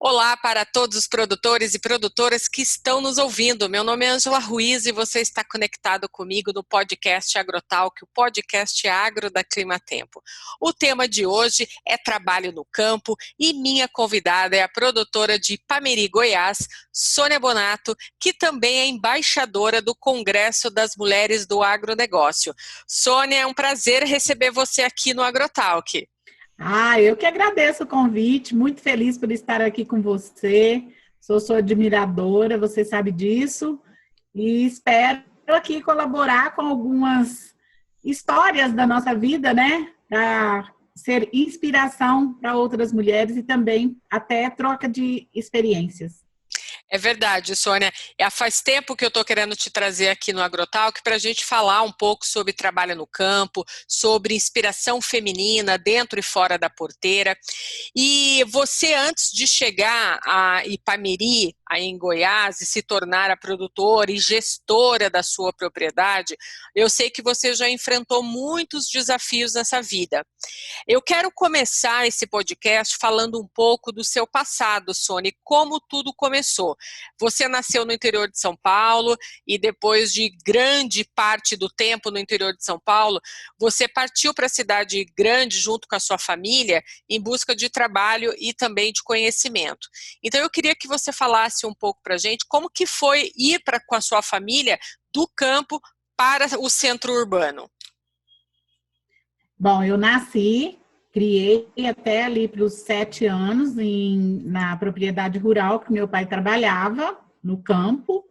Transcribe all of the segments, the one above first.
Olá para todos os produtores e produtoras que estão nos ouvindo. Meu nome é Ângela Ruiz e você está conectado comigo no podcast Agrotalk, o podcast agro da Climatempo. O tema de hoje é trabalho no campo e minha convidada é a produtora de Ipameri, Goiás, Sônia Bonato, que também é embaixadora do Congresso das Mulheres do Agronegócio. Sônia, é um prazer receber você aqui no Agrotalk. Eu que agradeço o convite, muito feliz por estar aqui com você, sou sua admiradora, você sabe disso, e espero aqui colaborar com algumas histórias da nossa vida, né, para ser inspiração para outras mulheres e também até troca de experiências. É verdade, Sônia. Faz tempo que eu estou querendo te trazer aqui no Agrotalk para a gente falar um pouco sobre trabalho no campo, sobre inspiração feminina dentro e fora da porteira. E você, antes de chegar a Ipameri, aí em Goiás, e se tornar a produtora e gestora da sua propriedade, eu sei que você já enfrentou muitos desafios nessa vida. Eu quero começar esse podcast falando um pouco do seu passado, Sônia, como tudo começou. Você nasceu no interior de São Paulo e depois de grande parte do tempo no interior de São Paulo, você partiu para a cidade grande junto com a sua família em busca de trabalho e também de conhecimento. Então eu queria que você falasse um pouco para a gente como que foi ir com a sua família do campo para o centro urbano. Bom, eu nasci, criei até ali para os 7 anos na propriedade rural que meu pai trabalhava no campo,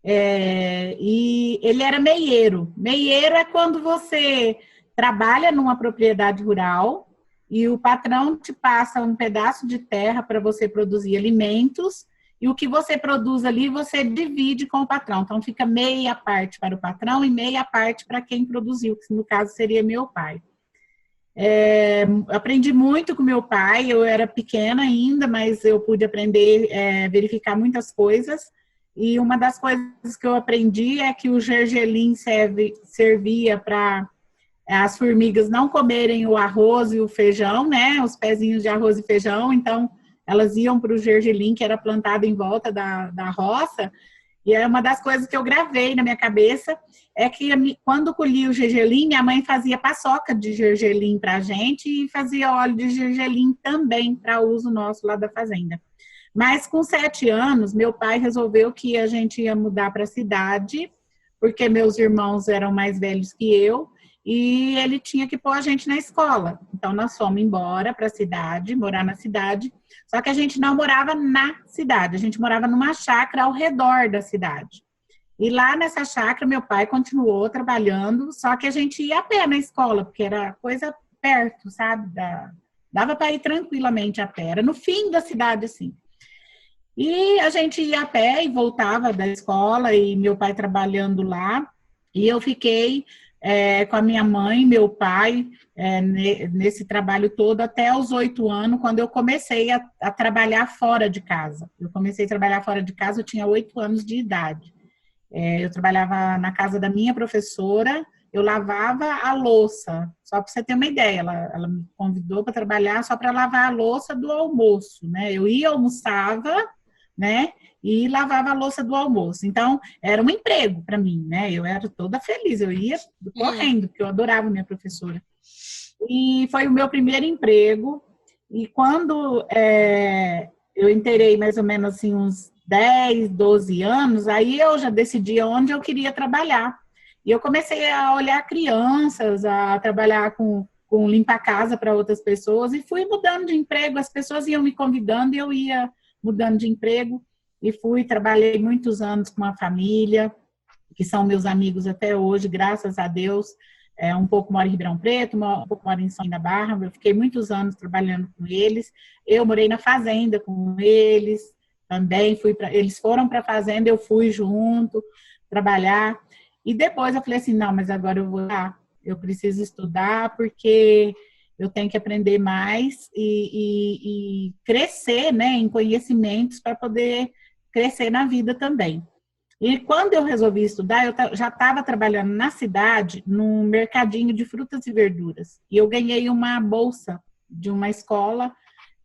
e ele era meieiro. Meieiro é quando você trabalha numa propriedade rural e o patrão te passa um pedaço de terra para você produzir alimentos e o que você produz ali você divide com o patrão. Então fica meia parte para o patrão e meia parte para quem produziu, que no caso seria meu pai. Aprendi muito com meu pai, eu era pequena ainda, mas eu pude aprender, verificar muitas coisas, e uma das coisas que eu aprendi é que o gergelim servia para as formigas não comerem o arroz e o feijão, né, os pezinhos de arroz e feijão, então elas iam para o gergelim que era plantado em volta da roça. E é uma das coisas que eu gravei na minha cabeça, é que quando colhia o gergelim, minha mãe fazia paçoca de gergelim para a gente e fazia óleo de gergelim também para uso nosso lá da fazenda. Mas com 7 anos, meu pai resolveu que a gente ia mudar para a cidade, porque meus irmãos eram mais velhos que eu, e ele tinha que pôr a gente na escola. Então, nós fomos embora para a cidade, morar na cidade, só que a gente não morava na cidade, a gente morava numa chácara ao redor da cidade. E lá nessa chácara, meu pai continuou trabalhando, só que a gente ia a pé na escola, porque era coisa perto, sabe? Dava para ir tranquilamente a pé, era no fim da cidade, assim. E a gente ia a pé e voltava da escola, e meu pai trabalhando lá, e eu fiquei com a minha mãe e meu pai nesse trabalho todo até os 8 anos, quando eu comecei a trabalhar fora de casa. Eu comecei a trabalhar fora de casa, eu tinha 8 anos de idade. Eu trabalhava na casa da minha professora, eu lavava a louça, só para você ter uma ideia, ela me convidou para trabalhar só para lavar a louça do almoço, né? Eu ia, almoçava, né? E lavava a louça do almoço. Então, era um emprego para mim, né? Eu era toda feliz, eu ia correndo, porque eu adorava minha professora. E foi o meu primeiro emprego. E quando eu inteirei mais ou menos assim, uns 10, 12 anos, aí eu já decidi onde eu queria trabalhar. E eu comecei a olhar crianças, a trabalhar com limpar casa para outras pessoas, e fui mudando de emprego. As pessoas iam me convidando e eu ia mudando de emprego. E trabalhei muitos anos com uma família, que são meus amigos até hoje, graças a Deus. Um pouco moro em Ribeirão Preto, um pouco moro em São da Barra. Eu fiquei muitos anos trabalhando com eles. Eu morei na fazenda com eles também. Eles foram para a fazenda, eu fui junto trabalhar. E depois eu falei assim, não, mas agora eu vou lá. Eu preciso estudar porque eu tenho que aprender mais e crescer, né, em conhecimentos para poder crescer na vida também. E quando eu resolvi estudar, eu já estava trabalhando na cidade, num mercadinho de frutas e verduras. E eu ganhei uma bolsa de uma escola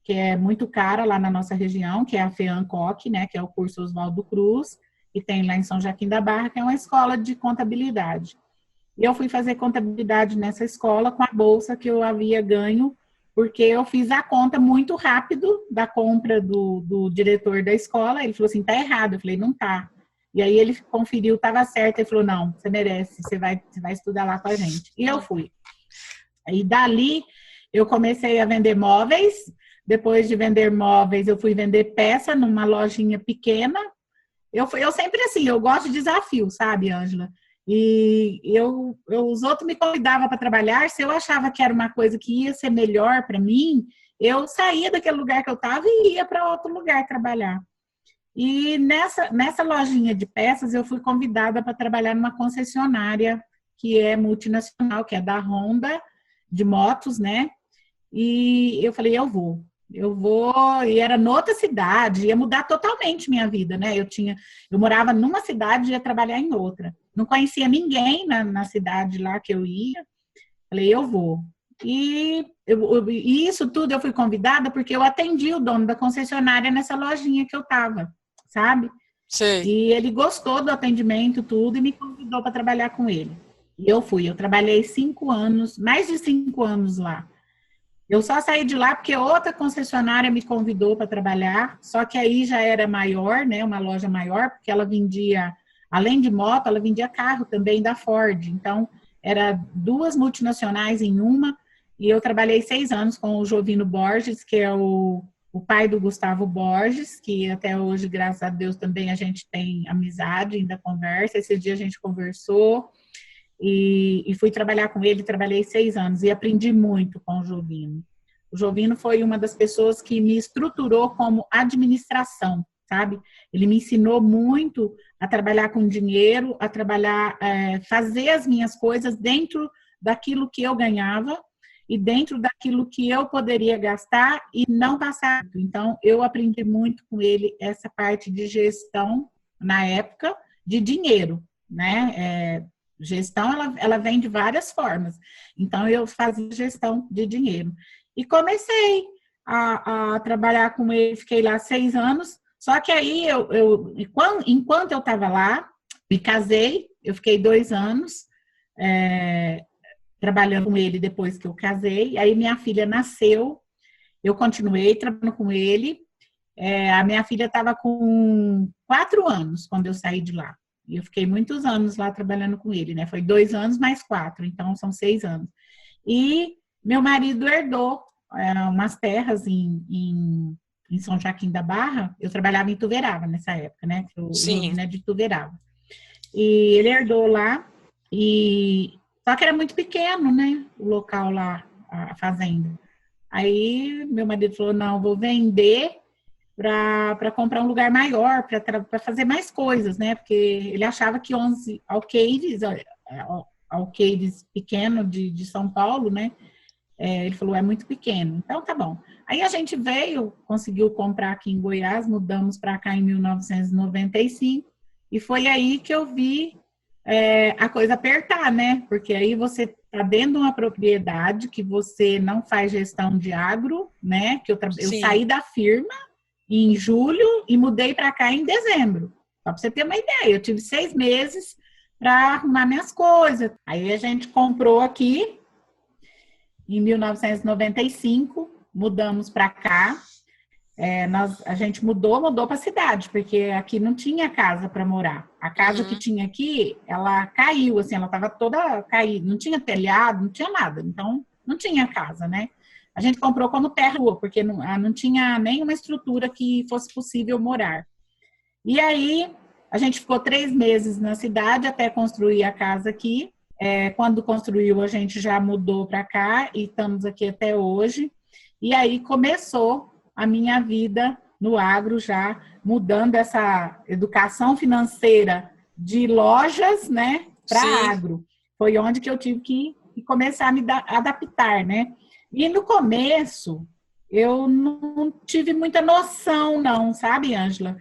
que é muito cara lá na nossa região, que é a FEANCOC, né, que é o curso Oswaldo Cruz, que tem lá em São Joaquim da Barra, que é uma escola de contabilidade. E eu fui fazer contabilidade nessa escola com a bolsa que eu havia ganho, porque eu fiz a conta muito rápido da compra do diretor da escola. Ele falou assim, tá errado. Eu falei, não tá. E aí ele conferiu, estava certo. Ele falou, não, você merece, você vai estudar lá com a gente. E eu fui. Aí dali eu comecei a vender móveis. Depois de vender móveis, eu fui vender peça numa lojinha pequena. Eu sempre assim, eu gosto de desafio, sabe, Ângela? E os outros me convidavam para trabalhar, se eu achava que era uma coisa que ia ser melhor para mim, eu saía daquele lugar que eu estava e ia para outro lugar trabalhar. E nessa lojinha de peças, eu fui convidada para trabalhar numa concessionária que é multinacional, que é da Honda, de motos, né? E eu falei, eu vou, e era noutra cidade, ia mudar totalmente minha vida, né? Eu morava numa cidade e ia trabalhar em outra. Não conhecia ninguém na cidade lá que eu ia. Falei, eu vou. E isso tudo eu fui convidada porque eu atendi o dono da concessionária nessa lojinha que eu tava, sabe? Sei. E ele gostou do atendimento, tudo, e me convidou para trabalhar com ele. E eu fui, eu trabalhei 5 anos, mais de 5 anos lá. Eu só saí de lá porque outra concessionária me convidou para trabalhar, só que aí já era maior, né, uma loja maior, porque ela vendia, além de moto, ela vendia carro também da Ford. Então, era 2 multinacionais em uma, e eu trabalhei 6 anos com o Jovino Borges, que é o pai do Gustavo Borges, que até hoje, graças a Deus, também a gente tem amizade, ainda conversa. Esse dia a gente conversou. E fui trabalhar com ele, trabalhei 6 anos e aprendi muito com o Jovino. O Jovino foi uma das pessoas que me estruturou como administração, sabe? Ele me ensinou muito a trabalhar com dinheiro, a trabalhar, fazer as minhas coisas dentro daquilo que eu ganhava e dentro daquilo que eu poderia gastar e não passar. Então, eu aprendi muito com ele essa parte de gestão, na época, de dinheiro, né? Gestão, ela vem de várias formas. Então, eu fazia gestão de dinheiro. E comecei a trabalhar com ele, fiquei lá 6 anos. Só que aí, enquanto eu estava lá, me casei, eu fiquei 2 anos trabalhando com ele depois que eu casei. Aí, minha filha nasceu, eu continuei trabalhando com ele. A minha filha estava com 4 anos quando eu saí de lá. E eu fiquei muitos anos lá trabalhando com ele, né? Foi 2 anos mais 4, então são 6 anos. E meu marido herdou umas terras em São Joaquim da Barra. Eu trabalhava em Ituverava nessa época, né? O Jovino é de Ituverava. E ele herdou lá, só que era muito pequeno, né? O local lá, a fazenda. Aí meu marido falou, não, vou vender para comprar um lugar maior, para fazer mais coisas, né? Porque ele achava que 11 alqueires pequeno de São Paulo, né? Ele falou, é muito pequeno. Então, tá bom. Aí a gente veio, conseguiu comprar aqui em Goiás, mudamos para cá em 1995, e foi aí que eu vi a coisa apertar, né? Porque aí você tá dentro de uma propriedade que você não faz gestão de agro, né? Que eu saí da firma em julho e mudei para cá em dezembro. Só para você ter uma ideia, eu tive 6 meses para arrumar minhas coisas. Aí a gente comprou aqui em 1995, mudamos para cá. A gente mudou para a cidade, porque aqui não tinha casa para morar. A casa que tinha aqui, ela caiu, assim, ela estava toda caída, não tinha telhado, não tinha nada, então não tinha casa, né? A gente comprou como terra-rua, porque não tinha nenhuma estrutura que fosse possível morar. E aí, a gente ficou 3 meses na cidade até construir a casa aqui. Quando construiu, a gente já mudou para cá e estamos aqui até hoje. E aí começou a minha vida no agro, já mudando essa educação financeira de lojas, né, para agro. Foi onde que eu tive que começar a me adaptar, né? E no começo, eu não tive muita noção, não, sabe, Ângela?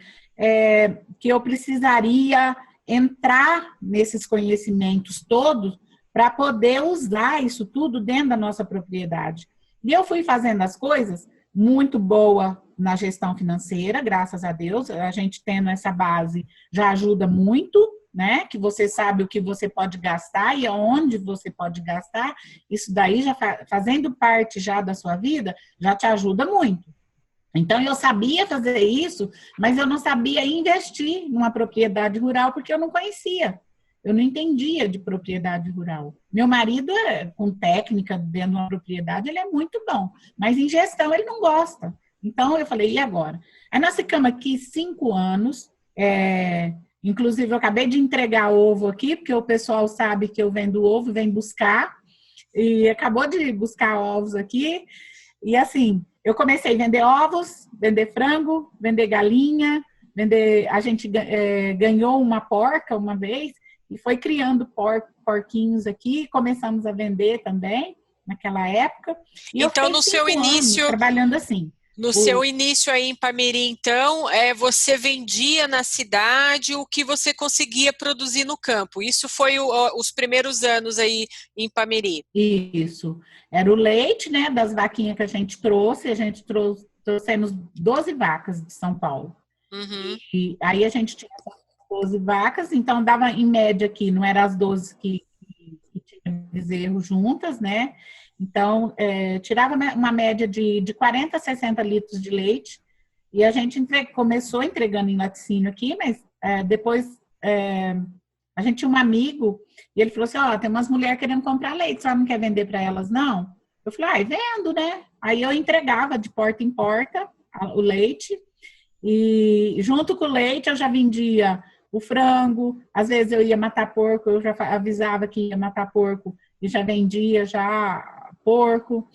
Que eu precisaria entrar nesses conhecimentos todos para poder usar isso tudo dentro da nossa propriedade. E eu fui fazendo as coisas muito boa na gestão financeira, graças a Deus. A gente tendo essa base já ajuda muito, né? Que você sabe o que você pode gastar e aonde você pode gastar. Isso daí, já fazendo parte já da sua vida, já te ajuda muito. Então, eu sabia fazer isso, mas eu não sabia investir numa propriedade rural porque eu não conhecia. Eu não entendia de propriedade rural. Meu marido, com técnica dentro de uma propriedade, ele é muito bom, mas em gestão ele não gosta. Então, eu falei, e agora? Aí nós ficamos aqui 5 anos, inclusive eu acabei de entregar ovo aqui, porque o pessoal sabe que eu vendo ovo, vem buscar, e acabou de buscar ovos aqui, e assim, eu comecei a vender ovos, vender frango, vender galinha, a gente ganhou uma porca uma vez, e foi criando porquinhos aqui, começamos a vender também, naquela época. E então, eu fiquei 5 anos trabalhando assim. No seu início aí em Ipameri, então, você vendia na cidade o que você conseguia produzir no campo. Isso foi os primeiros anos aí em Ipameri. Isso. Era o leite, né, das vaquinhas que a gente trouxe. A gente trouxemos 12 vacas de São Paulo. Uhum. E aí a gente tinha 12 vacas, então dava em média aqui, não eram as 12 que tinham bezerro juntas, né? Então, tirava uma média de 40 a 60 litros de leite, e a gente começou entregando em laticínio aqui, mas depois a gente tinha um amigo, e ele falou assim, tem umas mulheres querendo comprar leite, você não quer vender para elas, não? Eu falei, vendo, né? Aí eu entregava de porta em porta o leite, e junto com o leite eu já vendia o frango, às vezes eu ia matar porco, eu já avisava que ia matar porco e já vendia já porco,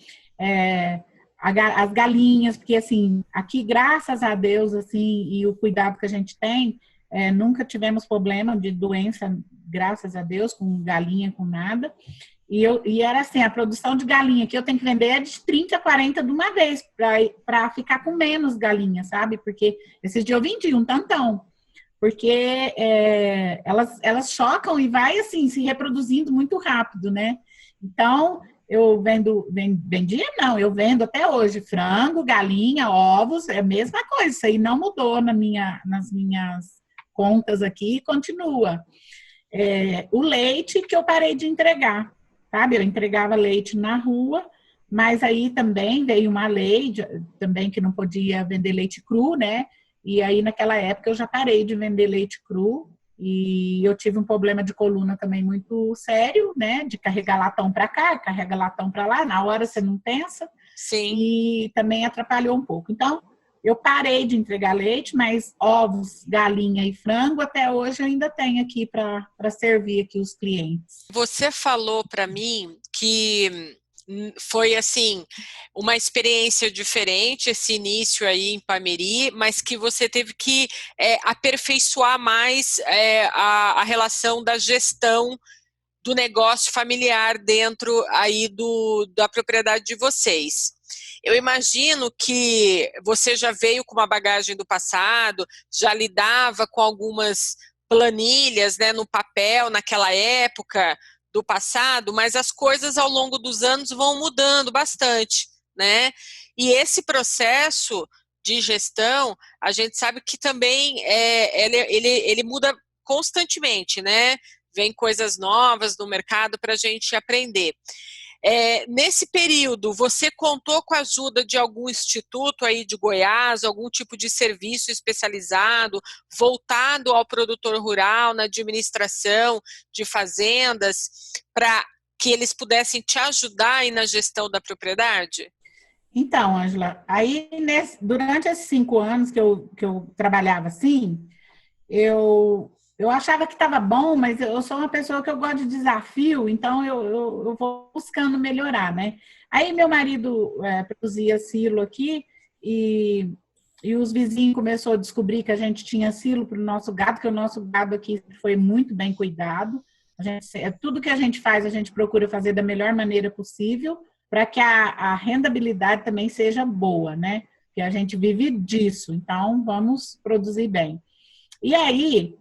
as galinhas, porque assim, aqui graças a Deus, assim, e o cuidado que a gente tem, nunca tivemos problema de doença, graças a Deus, com galinha, com nada. E era assim, a produção de galinha que eu tenho que vender é de 30 a 40 de uma vez, para ficar com menos galinha, sabe? Porque esses dias eu vendi um tantão, porque elas chocam e vai assim, se reproduzindo muito rápido, né? Então, eu vendia não, eu vendo até hoje frango, galinha, ovos, é a mesma coisa, isso aí não mudou nas minhas contas aqui, continua. O leite que eu parei de entregar, sabe? Eu entregava leite na rua, mas aí também veio uma lei também que não podia vender leite cru, né? E aí naquela época eu já parei de vender leite cru e eu tive um problema de coluna também muito sério, né? De carregar latão para cá, carregar latão para lá, na hora você não pensa. Sim. E também atrapalhou um pouco. Então, eu parei de entregar leite, mas ovos, galinha e frango, até hoje eu ainda tenho aqui para servir aqui os clientes. Você falou para mim que foi assim uma experiência diferente esse início aí em Ipameri, mas que você teve que aperfeiçoar mais a relação da gestão do negócio familiar dentro aí da propriedade de vocês. Eu imagino que você já veio com uma bagagem do passado, já lidava com algumas planilhas, né, no papel naquela época do passado, mas as coisas ao longo dos anos vão mudando bastante, né? E esse processo de gestão, a gente sabe que também ele muda constantemente, né? Vem coisas novas no mercado para a gente aprender. Nesse período, você contou com a ajuda de algum instituto aí de Goiás, algum tipo de serviço especializado, voltado ao produtor rural, na administração de fazendas, para que eles pudessem te ajudar aí na gestão da propriedade? Então, Ângela, aí durante esses 5 anos que eu trabalhava assim, eu achava que estava bom, mas eu sou uma pessoa que eu gosto de desafio, então eu vou buscando melhorar, né? Aí meu marido produzia silo aqui e os vizinhos começaram a descobrir que a gente tinha silo para o nosso gado, que o nosso gado aqui foi muito bem cuidado. Tudo que a gente faz, a gente procura fazer da melhor maneira possível para que a rendabilidade também seja boa, né? Porque a gente vive disso, então vamos produzir bem. E aí,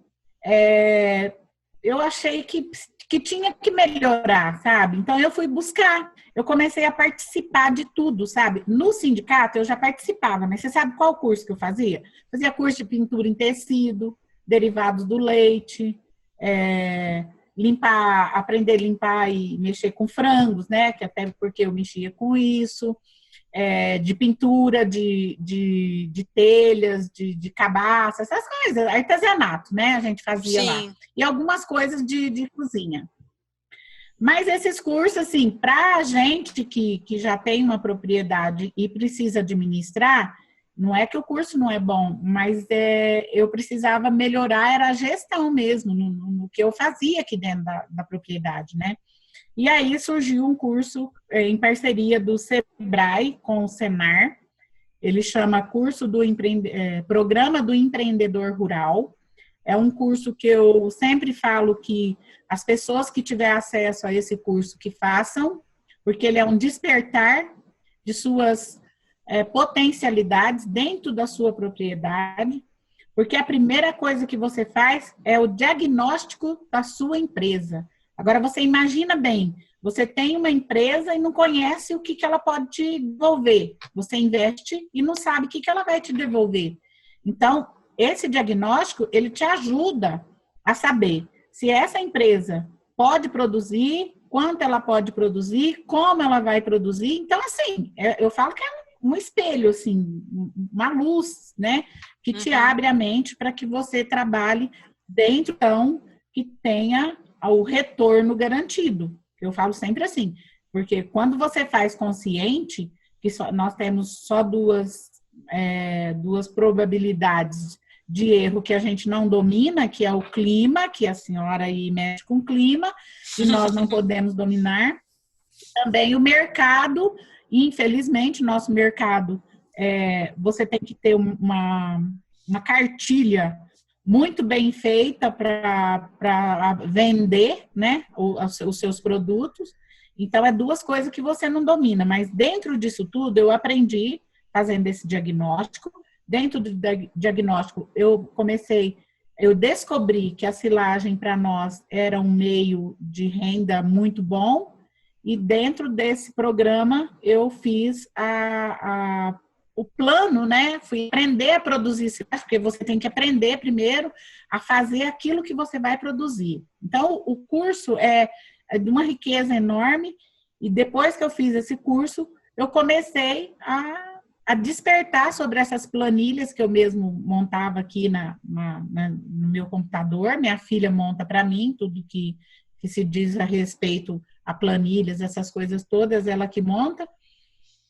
eu achei que que tinha que melhorar, sabe? Então eu fui buscar, eu comecei a participar de tudo, sabe? No sindicato eu já participava, mas você sabe qual curso que eu fazia? Fazia curso de pintura em tecido, derivados do leite, limpar, aprender a limpar e mexer com frangos, né? Que até porque eu mexia com isso, de pintura, de telhas, de cabaça, essas coisas, artesanato, né? A gente fazia lá. Sim. E algumas coisas de cozinha. Mas esses cursos, assim, para a gente que já tem uma propriedade e precisa administrar, não é que o curso não é bom, mas eu precisava melhorar, era a gestão mesmo, no que eu fazia aqui dentro da propriedade, né? E aí surgiu um curso em parceria do Sebrae com o Senar, ele chama Programa do Empreendedor Rural. É um curso que eu sempre falo que as pessoas que tiverem acesso a esse curso que façam, porque ele é um despertar de suas potencialidades dentro da sua propriedade, porque a primeira coisa que você faz é o diagnóstico da sua empresa. Agora, você imagina bem, você tem uma empresa e não conhece o que ela pode te devolver. Você investe e não sabe o que ela vai te devolver. Então, esse diagnóstico, ele te ajuda a saber se essa empresa pode produzir, quanto ela pode produzir, como ela vai produzir. Então, assim, eu falo que é um espelho, assim, uma luz, né? Que te abre a mente para que você trabalhe dentro, então, que tenha o retorno garantido. Eu falo sempre assim, porque quando você faz consciente, que nós temos só duas probabilidades de erro que a gente não domina, que é o clima, que a senhora aí mexe com o clima, e nós não podemos dominar. Também o mercado, e infelizmente, nosso mercado, você tem que ter uma cartilha muito bem feita para vender, né, os seus produtos. Então, é duas coisas que você não domina, mas dentro disso tudo, eu aprendi fazendo esse diagnóstico. Dentro do diagnóstico, eu descobri que a silagem para nós era um meio de renda muito bom, e dentro desse programa eu fiz o plano, né? Fui aprender a produzir silagem, porque você tem que aprender primeiro a fazer aquilo que você vai produzir. Então, o curso é de uma riqueza enorme, e depois que eu fiz esse curso, eu comecei a despertar sobre essas planilhas que eu mesmo montava aqui no meu computador. Minha filha monta para mim tudo que se diz a respeito a planilhas, essas coisas todas, ela que monta.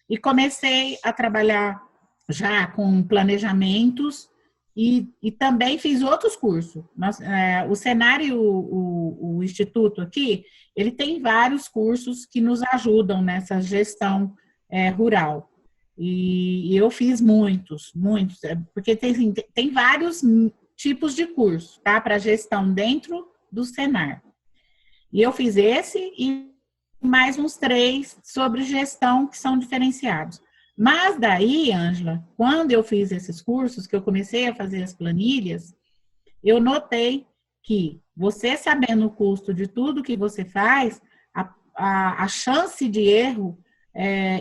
E comecei a trabalhar já com planejamentos e também fiz outros cursos. O Senar e o Instituto aqui, ele tem vários cursos que nos ajudam nessa gestão rural. E eu fiz muitos, porque tem vários tipos de curso, tá? Para gestão dentro do Senar. E eu fiz esse e mais uns 3 sobre gestão que são diferenciados. Mas daí, Ângela, quando eu fiz esses cursos, que eu comecei a fazer as planilhas, eu notei que você sabendo o custo de tudo que você faz, a chance de erro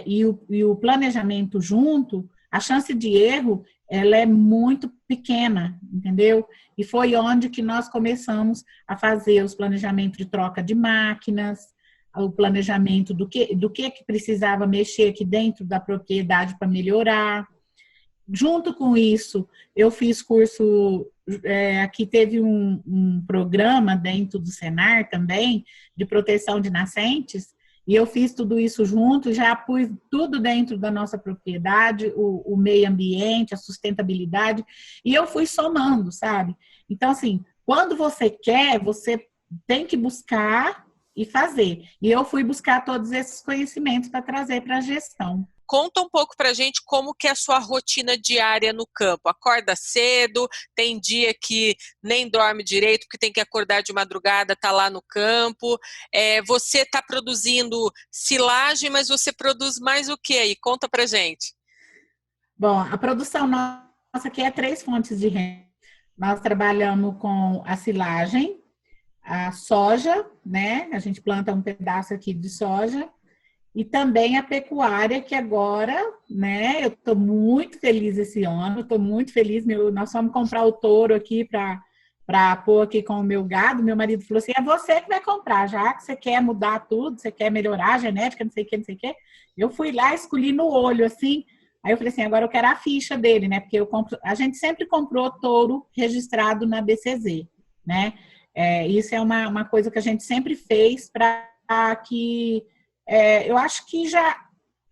e o planejamento junto, a chance de erro, ela é muito pequena, entendeu? E foi onde que nós começamos a fazer os planejamentos de troca de máquinas, o planejamento do que precisava mexer aqui dentro da propriedade para melhorar. Junto com isso, eu fiz curso, aqui teve um programa dentro do Senar também, de proteção de nascentes, e eu fiz tudo isso junto, já pus tudo dentro da nossa propriedade, o meio ambiente, a sustentabilidade, e eu fui somando, sabe? Então, assim, quando você quer, você tem que buscar e fazer. E eu fui buscar todos esses conhecimentos para trazer para a gestão. Conta um pouco para a gente como que é a sua rotina diária no campo. Acorda cedo, tem dia que nem dorme direito, porque tem que acordar de madrugada, tá lá no campo. Você está produzindo silagem, mas você produz mais o que aí? Conta para gente. Bom, a produção nossa aqui é 3 fontes de renda. Nós trabalhamos com a silagem, a soja, né? A gente planta um pedaço aqui de soja. E também a pecuária, que agora, né? Eu estou muito feliz esse ano, estou muito feliz. Nós fomos comprar o touro aqui para pôr aqui com o meu gado. Meu marido falou assim: é você que vai comprar, já que você quer mudar tudo, você quer melhorar a genética, não sei o que, não sei o que. Eu fui lá, escolhi no olho, assim. Aí eu falei assim: agora eu quero a ficha dele, né? Porque a gente sempre comprou touro registrado na BCZ, né? Isso é uma coisa que a gente sempre fez para que eu acho que já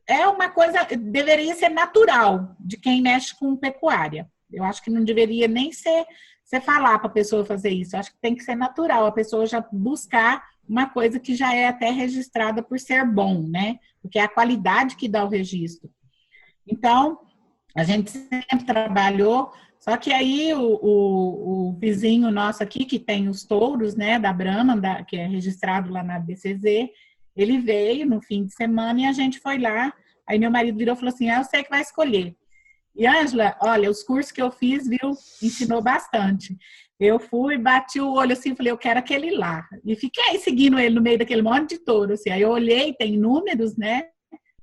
é uma coisa, deveria ser natural de quem mexe com pecuária. Eu acho que não deveria nem ser você falar para a pessoa fazer isso. Eu acho que tem que ser natural, a pessoa já buscar uma coisa que já é até registrada por ser bom, né? Porque é a qualidade que dá o registro. Então, a gente sempre trabalhou, só que aí o vizinho nosso aqui, que tem os touros, né, da Brahma, que é registrado lá na BCZ, ele veio no fim de semana e a gente foi lá. Aí meu marido virou e falou assim: eu sei que vai escolher. E, Ângela, olha, os cursos que eu fiz, viu, ensinou bastante. Eu fui, bati o olho assim, falei: eu quero aquele lá. E fiquei seguindo ele no meio daquele monte de touro, assim. Aí eu olhei, tem números, né,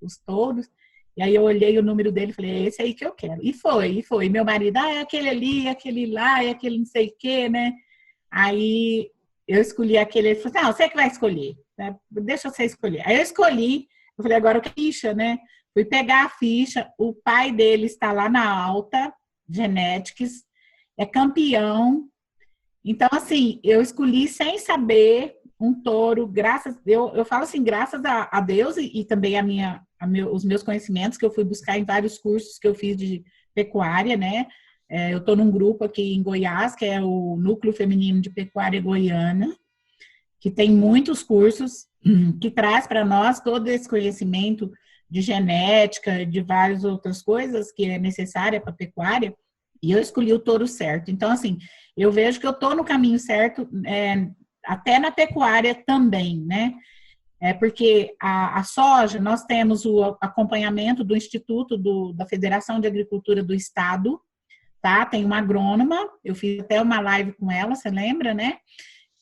os touros. E aí eu olhei o número dele e falei: é esse aí que eu quero. E foi, e foi. Meu marido: é aquele ali, é aquele lá, é aquele não sei o quê, né? Aí eu escolhi aquele, ele falou assim: não, você que vai escolher, né? Deixa você escolher. Aí eu escolhi, eu falei: agora que ficha, né? Fui pegar a ficha, o pai dele está lá na Alta Genetics, é campeão. Então, assim, eu escolhi sem saber um touro, eu falo assim, graças a Deus e também os meus conhecimentos que eu fui buscar em vários cursos que eu fiz de pecuária, né? Eu estou num grupo aqui em Goiás, que é o Núcleo Feminino de Pecuária Goiana, que tem muitos cursos que traz para nós todo esse conhecimento de genética, de várias outras coisas que é necessária para a pecuária, e eu escolhi o touro certo. Então, assim, eu vejo que eu estou no caminho certo, até na pecuária também, né? Porque a soja, nós temos o acompanhamento do Instituto da Federação de Agricultura do Estado, tá? Tem uma agrônoma, eu fiz até uma live com ela, você lembra, né?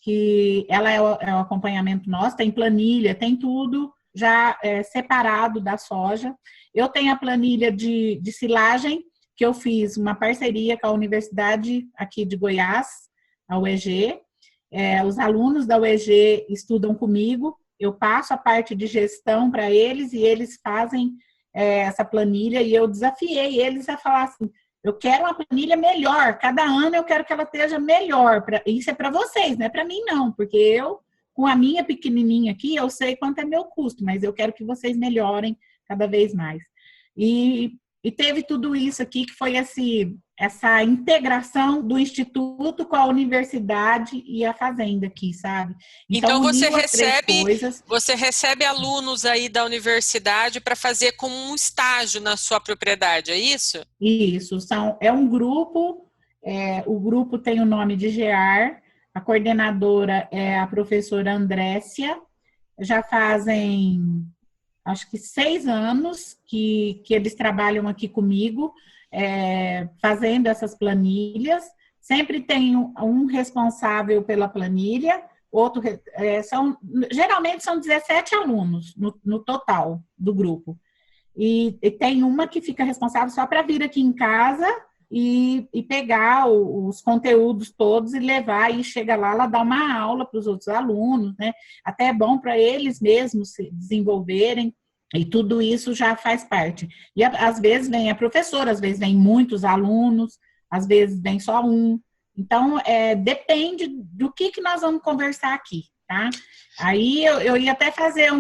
Que ela é o acompanhamento nosso, tem planilha, tem tudo já separado da soja. Eu tenho a planilha de silagem, que eu fiz uma parceria com a Universidade aqui de Goiás, a UEG. Os alunos da UEG estudam comigo, eu passo a parte de gestão para eles e eles fazem essa planilha e eu desafiei eles a falar assim: eu quero uma planilha melhor, cada ano eu quero que ela esteja melhor. Isso é para vocês, não é para mim não, porque eu, com a minha pequenininha aqui, eu sei quanto é meu custo, mas eu quero que vocês melhorem cada vez mais. E teve tudo isso aqui, que foi essa integração do Instituto com a universidade e a fazenda aqui, sabe? Então uniu as três coisas. Você recebe alunos aí da universidade para fazer como um estágio na sua propriedade, é isso? Isso, é um grupo, o grupo tem o nome de GEAR, a coordenadora é a professora Andrécia, já fazem, acho que 6 anos que eles trabalham aqui comigo, fazendo essas planilhas. Sempre tem um responsável pela planilha, outro, geralmente são 17 alunos no total do grupo. E tem uma que fica responsável só para vir aqui em casa e pegar os conteúdos todos e levar, e chega lá, ela dá uma aula para os outros alunos, né? Até é bom para eles mesmos se desenvolverem, e tudo isso já faz parte. E às vezes vem a professora, às vezes vem muitos alunos, às vezes vem só um. Então, depende do que nós vamos conversar aqui, tá? Aí eu ia até fazer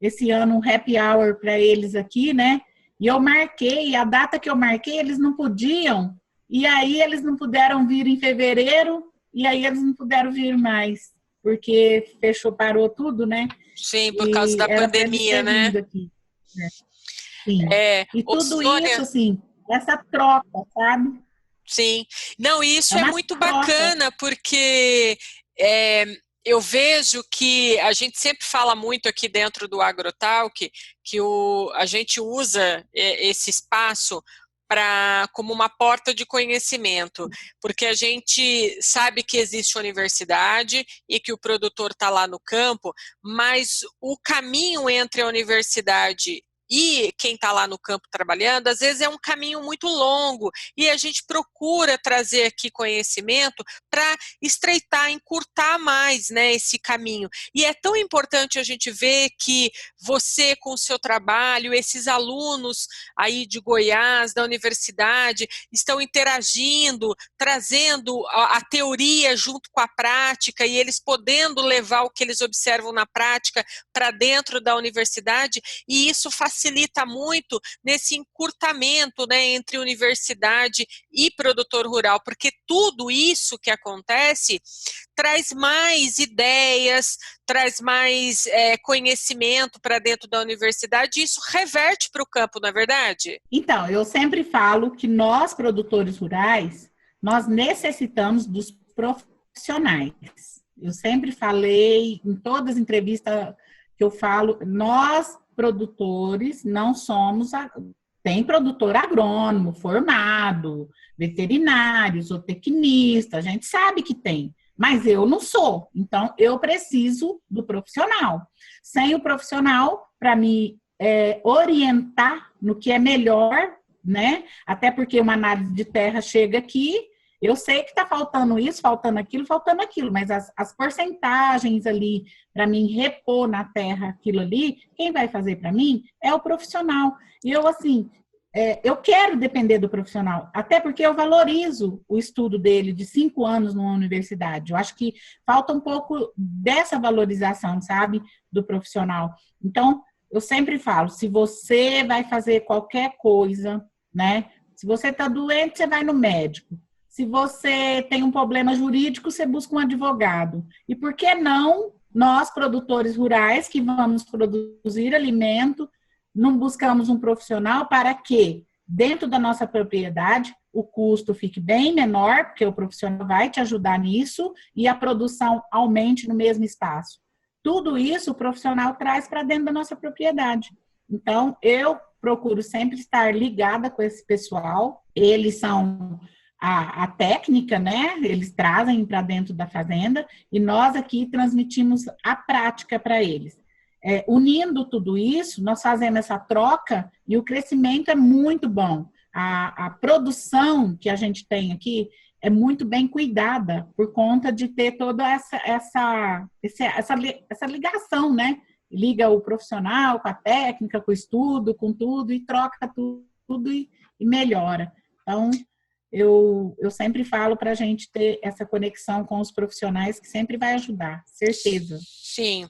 esse ano um happy hour para eles aqui, né? E eu marquei, a data que eu marquei, eles não podiam, e aí eles não puderam vir em fevereiro, e aí eles não puderam vir mais, porque parou tudo, né? Sim, por causa da pandemia, né? Aqui, né? Sim. E tudo Sônia, isso, assim, essa troca, sabe? Sim. Não, isso é muito bacana, porque eu vejo que a gente sempre fala muito aqui dentro do AgroTalk que a gente usa esse espaço como uma porta de conhecimento, porque a gente sabe que existe universidade e que o produtor está lá no campo, mas o caminho entre a universidade e quem está lá no campo trabalhando, às vezes é um caminho muito longo e a gente procura trazer aqui conhecimento para estreitar, encurtar mais, né, esse caminho. E é tão importante a gente ver que você, com o seu trabalho, esses alunos aí de Goiás, da universidade, estão interagindo, trazendo a teoria junto com a prática e eles podendo levar o que eles observam na prática para dentro da universidade, e isso facilita muito nesse encurtamento, né, entre universidade e produtor rural, porque tudo isso que acontece traz mais ideias, traz mais conhecimento para dentro da universidade, e isso reverte para o campo, não é verdade? Então, eu sempre falo que nós, produtores rurais, nós necessitamos dos profissionais. Eu sempre falei, em todas as entrevistas que eu falo, nós, produtores, não somos... Tem produtor agrônomo formado, veterinário, zootecnista, a gente sabe que tem, mas eu não sou. Então, eu preciso do profissional. Sem o profissional, para me orientar no que é melhor, né? Até porque uma análise de terra chega aqui, eu sei que está faltando isso, faltando aquilo, mas as porcentagens ali, para mim repor na terra aquilo ali, quem vai fazer para mim é o profissional. E eu, assim, eu quero depender do profissional, até porque eu valorizo o estudo dele de 5 anos numa universidade. Eu acho que falta um pouco dessa valorização, sabe, do profissional. Então, eu sempre falo, se você vai fazer qualquer coisa, né? Se você está doente, você vai no médico. Se você tem um problema jurídico, você busca um advogado. E por que não nós, produtores rurais, que vamos produzir alimento, não buscamos um profissional para que, dentro da nossa propriedade, o custo fique bem menor, porque o profissional vai te ajudar nisso, e a produção aumente no mesmo espaço. Tudo isso o profissional traz para dentro da nossa propriedade. Então, eu procuro sempre estar ligada com esse pessoal. Eles são a técnica, né? Eles trazem para dentro da fazenda e nós aqui transmitimos a prática para eles. Unindo tudo isso, nós fazemos essa troca e o crescimento é muito bom. A produção que a gente tem aqui é muito bem cuidada por conta de ter toda essa ligação, né? Liga o profissional com a técnica, com o estudo, com tudo, e troca tudo e melhora. Então, eu sempre falo para a gente ter essa conexão com os profissionais, que sempre vai ajudar, certeza. Sim.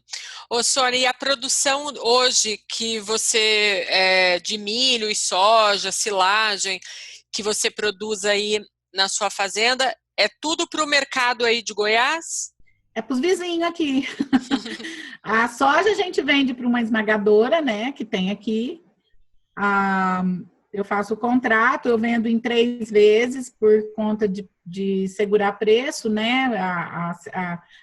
Ô, Sônia, e a produção hoje que você, de milho e soja, silagem, que você produz aí na sua fazenda, é tudo para o mercado aí de Goiás? É para os vizinhos aqui. A soja a gente vende para uma esmagadora, né, que tem aqui. Eu faço o contrato, eu vendo em 3 vezes por conta de segurar preço, né?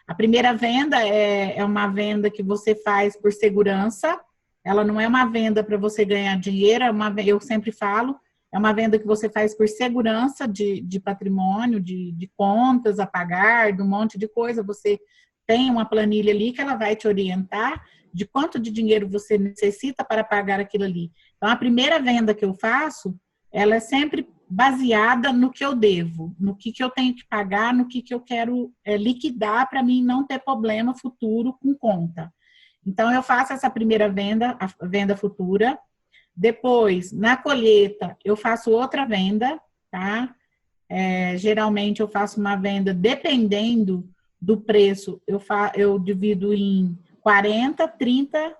A primeira venda é uma venda que você faz por segurança, ela não é uma venda para você ganhar dinheiro, eu sempre falo, é uma venda que você faz por segurança de patrimônio, de contas a pagar, de um monte de coisa. Você tem uma planilha ali que ela vai te orientar de quanto de dinheiro você necessita para pagar aquilo ali. Então, a primeira venda que eu faço, ela é sempre baseada no que eu devo, no que eu tenho que pagar, no que eu quero liquidar para mim não ter problema futuro com conta. Então, eu faço essa primeira venda, a venda futura. Depois, na colheita, eu faço outra venda, tá? Geralmente, eu faço uma venda, dependendo do preço, eu divido em 40, 30,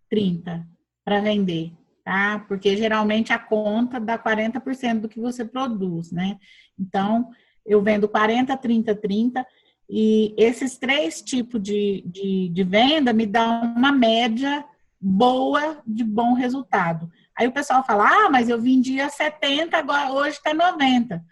30 para vender, tá? Porque geralmente a conta dá 40% do que você produz, né? Então, eu vendo 40, 30, 30, e esses 3 tipos de venda me dão uma média boa de bom resultado. Aí o pessoal fala, mas eu vendia 70, agora hoje está 90.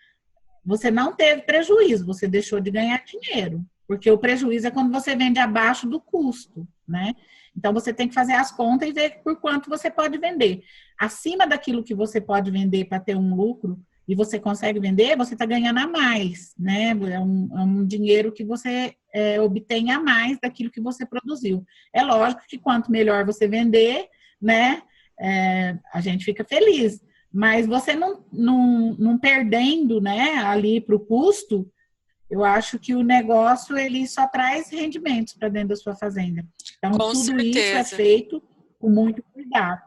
Você não teve prejuízo, você deixou de ganhar dinheiro, porque o prejuízo é quando você vende abaixo do custo, né? Então, você tem que fazer as contas e ver por quanto você pode vender. Acima daquilo que você pode vender para ter um lucro e você consegue vender, você está ganhando a mais, né? É um dinheiro que você obtém a mais daquilo que você produziu. É lógico que quanto melhor você vender, né? A gente fica feliz. Mas você não perdendo, né, ali para o custo, eu acho que o negócio ele só traz rendimentos para dentro da sua fazenda. Então, Com tudo isso é certeza. feito com muito cuidado.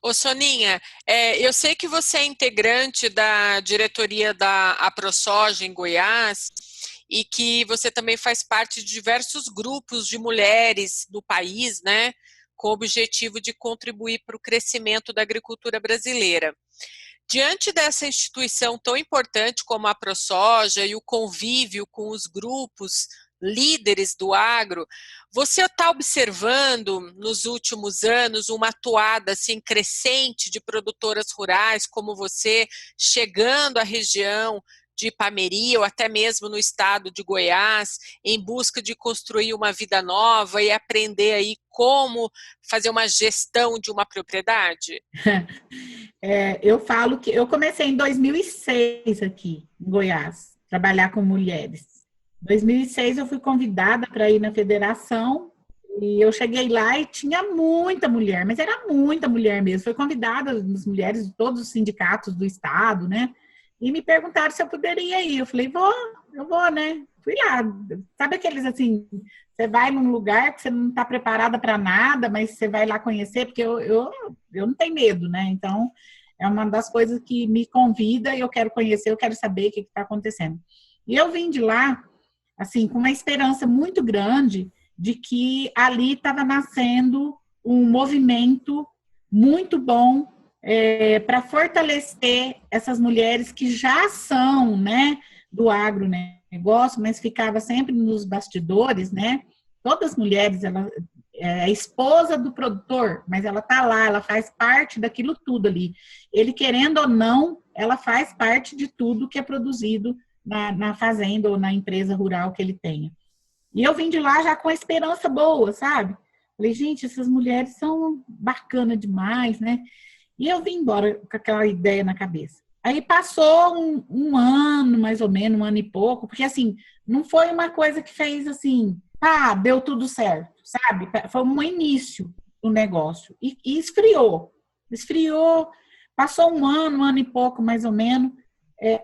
Ô Soninha, eu sei que você é integrante da diretoria da AproSoja em Goiás e que você também faz parte de diversos grupos de mulheres do país, né, com o objetivo de contribuir para o crescimento da agricultura brasileira. Diante dessa instituição tão importante como a AproSoja e o convívio com os grupos líderes do agro, você está observando nos últimos anos uma atuada assim, crescente de produtoras rurais como você, chegando à região de Ipameri ou até mesmo no estado de Goiás, em busca de construir uma vida nova e aprender aí como fazer uma gestão de uma propriedade? Eu falo que eu comecei em 2006 aqui em Goiás, trabalhar com mulheres. Em 2006 eu fui convidada para ir na federação e eu cheguei lá e tinha muita mulher, mas era muita mulher mesmo. Foi convidada as mulheres de todos os sindicatos do estado, né? E me perguntaram se eu poderia ir. Eu falei, eu vou, né? Fui lá. Sabe aqueles assim, você vai num lugar que você não está preparada para nada, mas você vai lá conhecer, porque eu não tenho medo, né? Então, é uma das coisas que me convida e eu quero conhecer, eu quero saber o que está acontecendo. E eu vim de lá, assim, com uma esperança muito grande de que ali estava nascendo um movimento muito bom para fortalecer essas mulheres que já são, né, do agronegócio, mas ficava sempre nos bastidores, né? Todas as mulheres, ela é a esposa do produtor, mas ela tá lá, ela faz parte daquilo tudo ali. Ele, querendo ou não, ela faz parte de tudo que é produzido na fazenda ou na empresa rural que ele tenha. E eu vim de lá já com a esperança boa, sabe? Falei, gente, essas mulheres são bacanas demais, né? E eu vim embora com aquela ideia na cabeça. Aí passou um ano, mais ou menos, um ano e pouco, porque assim, não foi uma coisa que fez assim, deu tudo certo, sabe? Foi um início do negócio. E esfriou. Esfriou, passou um ano e pouco, mais ou menos.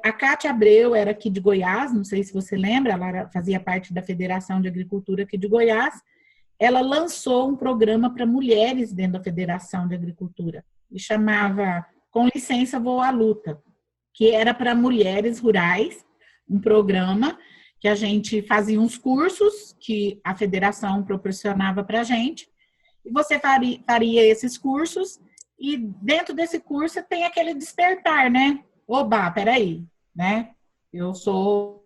A Cátia Abreu era aqui de Goiás, não sei se você lembra, ela fazia parte da Federação de Agricultura aqui de Goiás. Ela lançou um programa para mulheres dentro da Federação de Agricultura e chamava Com Licença Vou à Luta, que era para mulheres rurais, um programa que a gente fazia uns cursos que a federação proporcionava para a gente, e você faria esses cursos, e dentro desse curso tem aquele despertar, né? Oba, peraí, né? Eu sou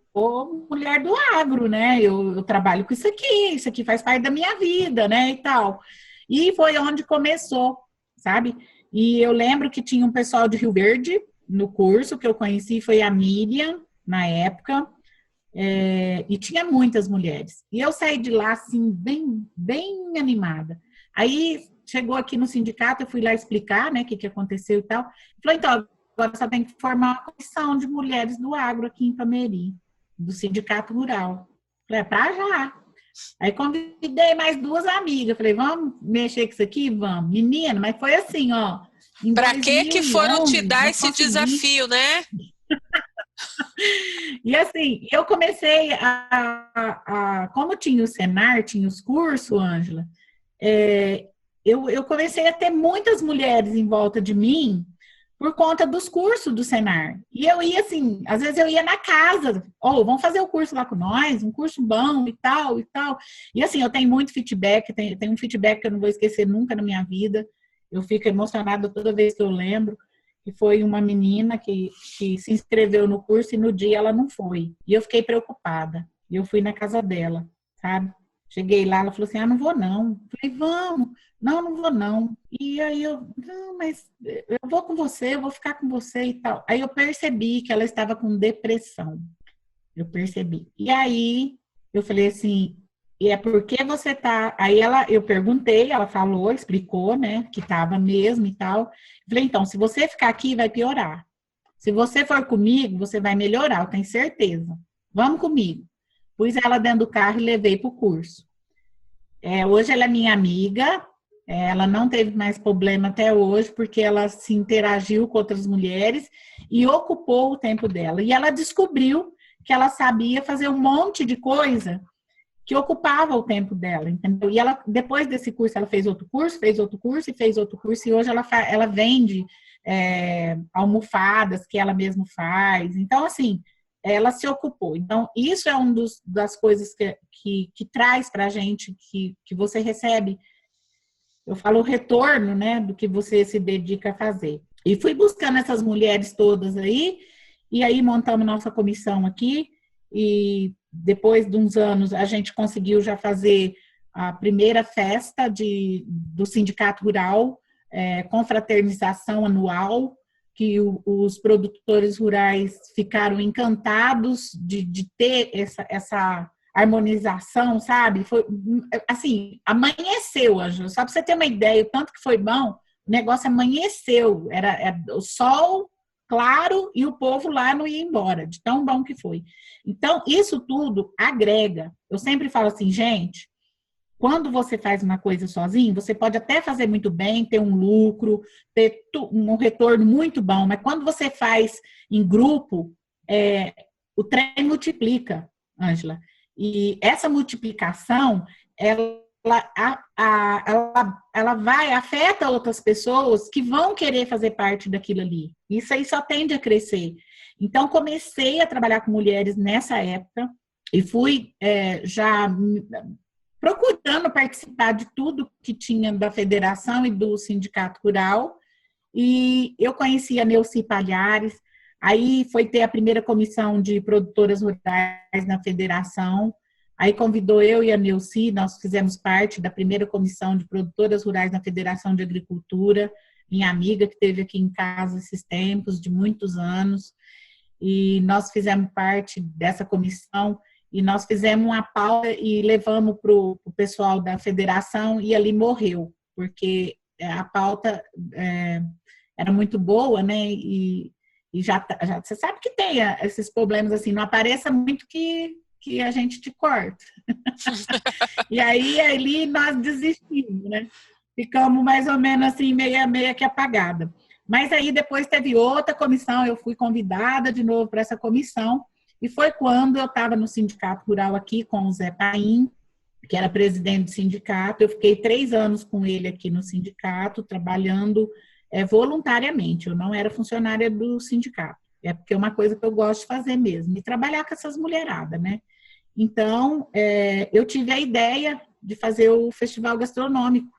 mulher do agro, né? Eu trabalho com isso aqui faz parte da minha vida, né? E tal. E foi onde começou, sabe? E eu lembro que tinha um pessoal de Rio Verde no curso que eu conheci, foi a Miriam, na época, e tinha muitas mulheres. E eu saí de lá, assim, bem, bem animada. Aí chegou aqui no sindicato, eu fui lá explicar, né, o que aconteceu e tal. Falei, então, agora só tem que formar uma comissão de mulheres do agro aqui em Ipameri, do Sindicato Rural. Falei, pra já. Aí convidei mais duas amigas. Falei, vamos mexer com isso aqui? Vamos. Menina, mas foi assim, ó. Para que foram te 2011, dar eu esse consegui. desafio, né? E assim, eu comecei como tinha o Senar, tinha os cursos, Ângela, eu comecei a ter muitas mulheres em volta de mim por conta dos cursos do Senar. E eu ia assim, às vezes eu ia na casa, vamos fazer o curso lá com nós, um curso bom e tal, e tal. E assim, eu tenho muito feedback, tem um feedback que eu não vou esquecer nunca na minha vida. Eu fico emocionada toda vez que eu lembro, que foi uma menina que se inscreveu no curso e no dia ela não foi. E eu fiquei preocupada. E eu fui na casa dela, sabe? Cheguei lá, ela falou assim, não vou não. Falei, vamos. Não vou não. E aí não, mas eu vou com você, eu vou ficar com você e tal. Aí eu percebi que ela estava com depressão. Eu percebi. E aí eu falei assim, E é porque você tá. Aí eu perguntei, ela falou, explicou, né, que tava mesmo e tal. Falei, então, se você ficar aqui, vai piorar. Se você for comigo, você vai melhorar, eu tenho certeza. Vamos comigo. Pus ela dentro do carro e levei para o curso. Hoje ela é minha amiga, ela não teve mais problema até hoje, porque ela se interagiu com outras mulheres e ocupou o tempo dela. E ela descobriu que ela sabia fazer um monte de coisa que ocupava o tempo dela, entendeu? E ela, depois desse curso, ela fez outro curso, fez outro curso e fez outro curso, e hoje ela vende almofadas que ela mesma faz. Então, assim, ela se ocupou. Então, isso é das coisas que traz para a gente, que você recebe, eu falo o retorno, né, do que você se dedica a fazer. E fui buscando essas mulheres todas aí, e aí montamos nossa comissão aqui, e depois de uns anos a gente conseguiu já fazer a primeira festa do Sindicato Rural, confraternização anual, que os produtores rurais ficaram encantados de ter essa harmonização, sabe? Foi assim, amanheceu, Ângela. Só para você ter uma ideia, o tanto que foi bom, o negócio amanheceu. Era o sol claro e o povo lá não ia embora, de tão bom que foi. Então, isso tudo agrega. Eu sempre falo assim, gente, quando você faz uma coisa sozinho, você pode até fazer muito bem, ter um lucro, ter um retorno muito bom, mas quando você faz em grupo, o trem multiplica, Ângela. E essa multiplicação, ela afeta outras pessoas que vão querer fazer parte daquilo ali. Isso aí só tende a crescer. Então, comecei a trabalhar com mulheres nessa época e fui já procurando participar de tudo que tinha da federação e do sindicato rural. E eu conheci a Neuci Palhares, aí foi ter a primeira comissão de produtoras rurais na federação, aí convidou eu e a Neuci, nós fizemos parte da primeira comissão de produtoras rurais na Federação de Agricultura, minha amiga que esteve aqui em casa esses tempos, de muitos anos, e nós fizemos parte dessa comissão, e nós fizemos uma pauta e levamos para o pessoal da federação, e ali morreu, porque a pauta era muito boa, né? E já você sabe que tem esses problemas assim, não apareça muito que a gente te corta. E aí ali nós desistimos, né? Ficamos mais ou menos assim, meia que apagada. Mas aí depois teve outra comissão, eu fui convidada de novo para essa comissão, e foi quando eu estava no Sindicato Rural aqui com o Zé Paim, que era presidente do sindicato. Eu fiquei 3 anos com ele aqui no sindicato, trabalhando voluntariamente. Eu não era funcionária do sindicato. É porque é uma coisa que eu gosto de fazer mesmo, e trabalhar com essas mulheradas, né? Então, eu tive a ideia de fazer o festival gastronômico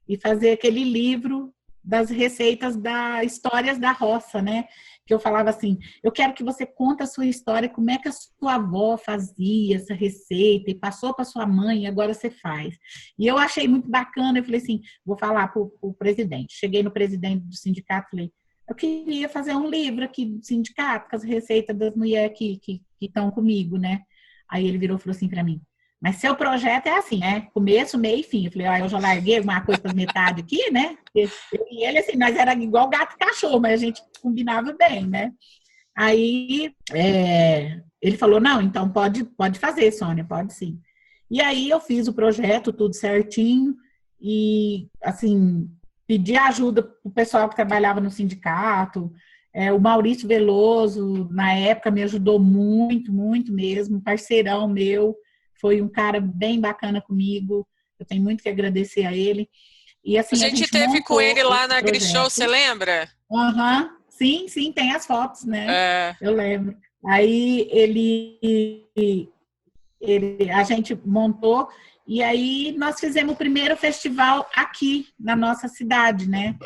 e fazer aquele livro das receitas da Histórias da Roça, né? Que eu falava assim, eu quero que você conte a sua história, como é que a sua avó fazia essa receita e passou para sua mãe e agora você faz. E eu achei muito bacana, eu falei assim, vou falar para o presidente. Cheguei no presidente do sindicato e falei, eu queria fazer um livro aqui do sindicato com as receitas das mulheres que estão comigo, né? Aí ele virou e falou assim para mim, mas seu projeto é assim, né? Começo, meio e fim. Eu falei, eu já larguei uma coisa para metade aqui, né? Eu e ele, assim, nós era igual gato e cachorro, mas a gente combinava bem, né? Aí ele falou, não, então pode fazer, Sônia, pode sim. E aí eu fiz o projeto, tudo certinho, e, assim, pedi ajuda para o pessoal que trabalhava no sindicato. O Maurício Veloso, na época, me ajudou muito, muito mesmo, parceirão meu, foi um cara bem bacana comigo, eu tenho muito que agradecer a ele. E A assim, a gente gente teve com montou ele lá esse na AgriShow, projeto. você lembra? Uhum. Sim, tem as fotos, né? É. Eu lembro. Aí a gente montou, e aí nós fizemos o primeiro festival aqui na nossa cidade, né?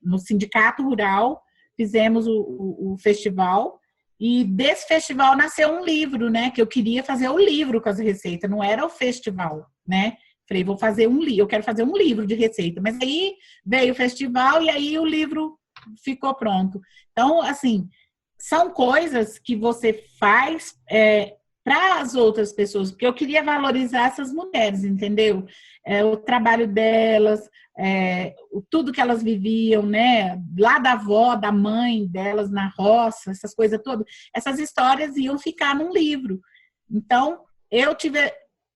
No Sindicato Rural, fizemos o festival, e desse festival nasceu um livro, né? Que eu queria fazer o livro com as receitas, não era o festival, né? Falei, vou fazer um livro, eu quero fazer um livro de receita. Mas aí veio o festival e aí o livro ficou pronto. Então, assim, são coisas que você faz para as outras pessoas, porque eu queria valorizar essas mulheres, entendeu? O trabalho delas, tudo que elas viviam, né? Lá da avó, da mãe delas na roça, essas coisas todas, essas histórias iam ficar num livro. Então, eu tive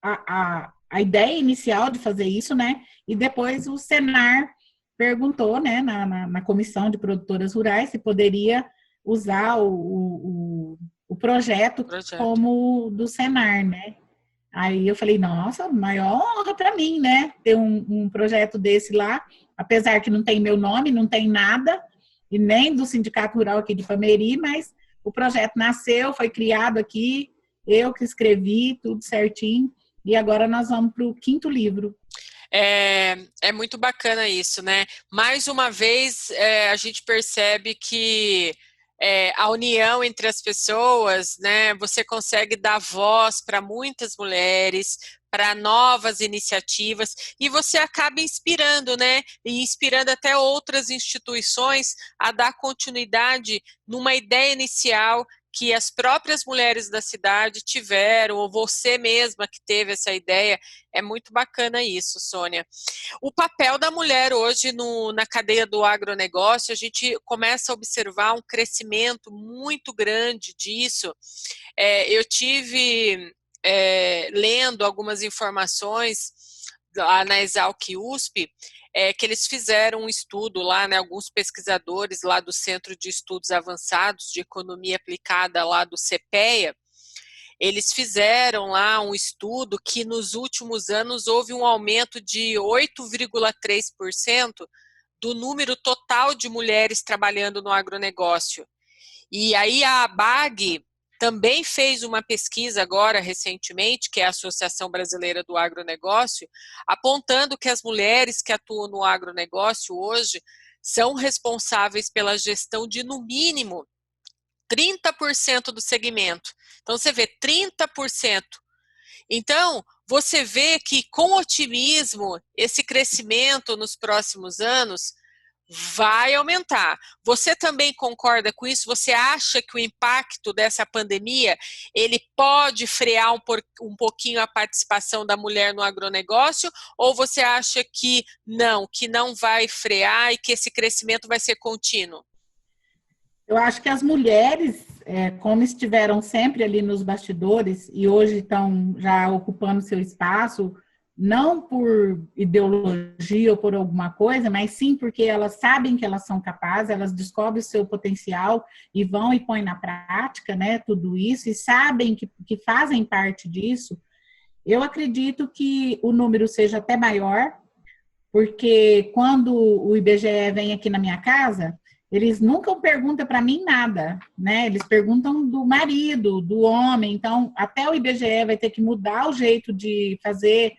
a ideia inicial de fazer isso, né? E depois o Senar perguntou, né, na comissão de produtoras rurais, se poderia usar o projeto como do Senar, né? Aí eu falei, nossa, maior honra para mim, né? Ter um projeto desse lá, apesar que não tem meu nome, não tem nada, e nem do Sindicato Rural aqui de Ipameri, mas o projeto nasceu, foi criado aqui, eu que escrevi, tudo certinho, e agora nós vamos para o 5º livro. É muito bacana isso, né? Mais uma vez, a gente percebe que a união entre as pessoas, né? Você consegue dar voz para muitas mulheres, para novas iniciativas, e você acaba inspirando, né? E inspirando até outras instituições a dar continuidade numa ideia inicial que as próprias mulheres da cidade tiveram, ou você mesma que teve essa ideia. É muito bacana isso, Sônia. O papel da mulher hoje na cadeia do agronegócio, a gente começa a observar um crescimento muito grande disso. Eu tive lendo algumas informações lá na Exalc USP, que eles fizeram um estudo lá, né, alguns pesquisadores lá do Centro de Estudos Avançados de Economia Aplicada lá do CPEA, eles fizeram lá um estudo que nos últimos anos houve um aumento de 8,3% do número total de mulheres trabalhando no agronegócio. E aí a ABAG também fez uma pesquisa agora, recentemente, que é a Associação Brasileira do Agronegócio, apontando que as mulheres que atuam no agronegócio hoje são responsáveis pela gestão de, no mínimo, 30% do segmento. Então, você vê 30%. Então, você vê que, com otimismo, esse crescimento nos próximos anos vai aumentar. Você também concorda com isso? Você acha que o impacto dessa pandemia, ele pode frear um pouquinho a participação da mulher no agronegócio? Ou você acha que não vai frear e que esse crescimento vai ser contínuo? Eu acho que as mulheres, como estiveram sempre ali nos bastidores e hoje estão já ocupando seu espaço, não por ideologia ou por alguma coisa, mas sim porque elas sabem que elas são capazes, elas descobrem o seu potencial e vão e põem na prática, né, tudo isso, e sabem que fazem parte disso. Eu acredito que o número seja até maior, porque quando o IBGE vem aqui na minha casa, eles nunca perguntam para mim nada, né? Eles perguntam do marido, do homem. Então, até o IBGE vai ter que mudar o jeito de fazer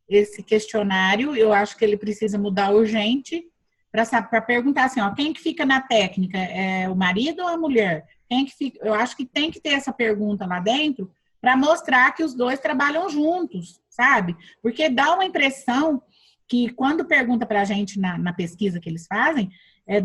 esse questionário. Eu acho que ele precisa mudar urgente para perguntar assim, ó, quem que fica na técnica? É o marido ou a mulher? Quem que fica? Eu acho que tem que ter essa pergunta lá dentro para mostrar que os dois trabalham juntos, sabe? Porque dá uma impressão que quando pergunta para a gente na pesquisa que eles fazem,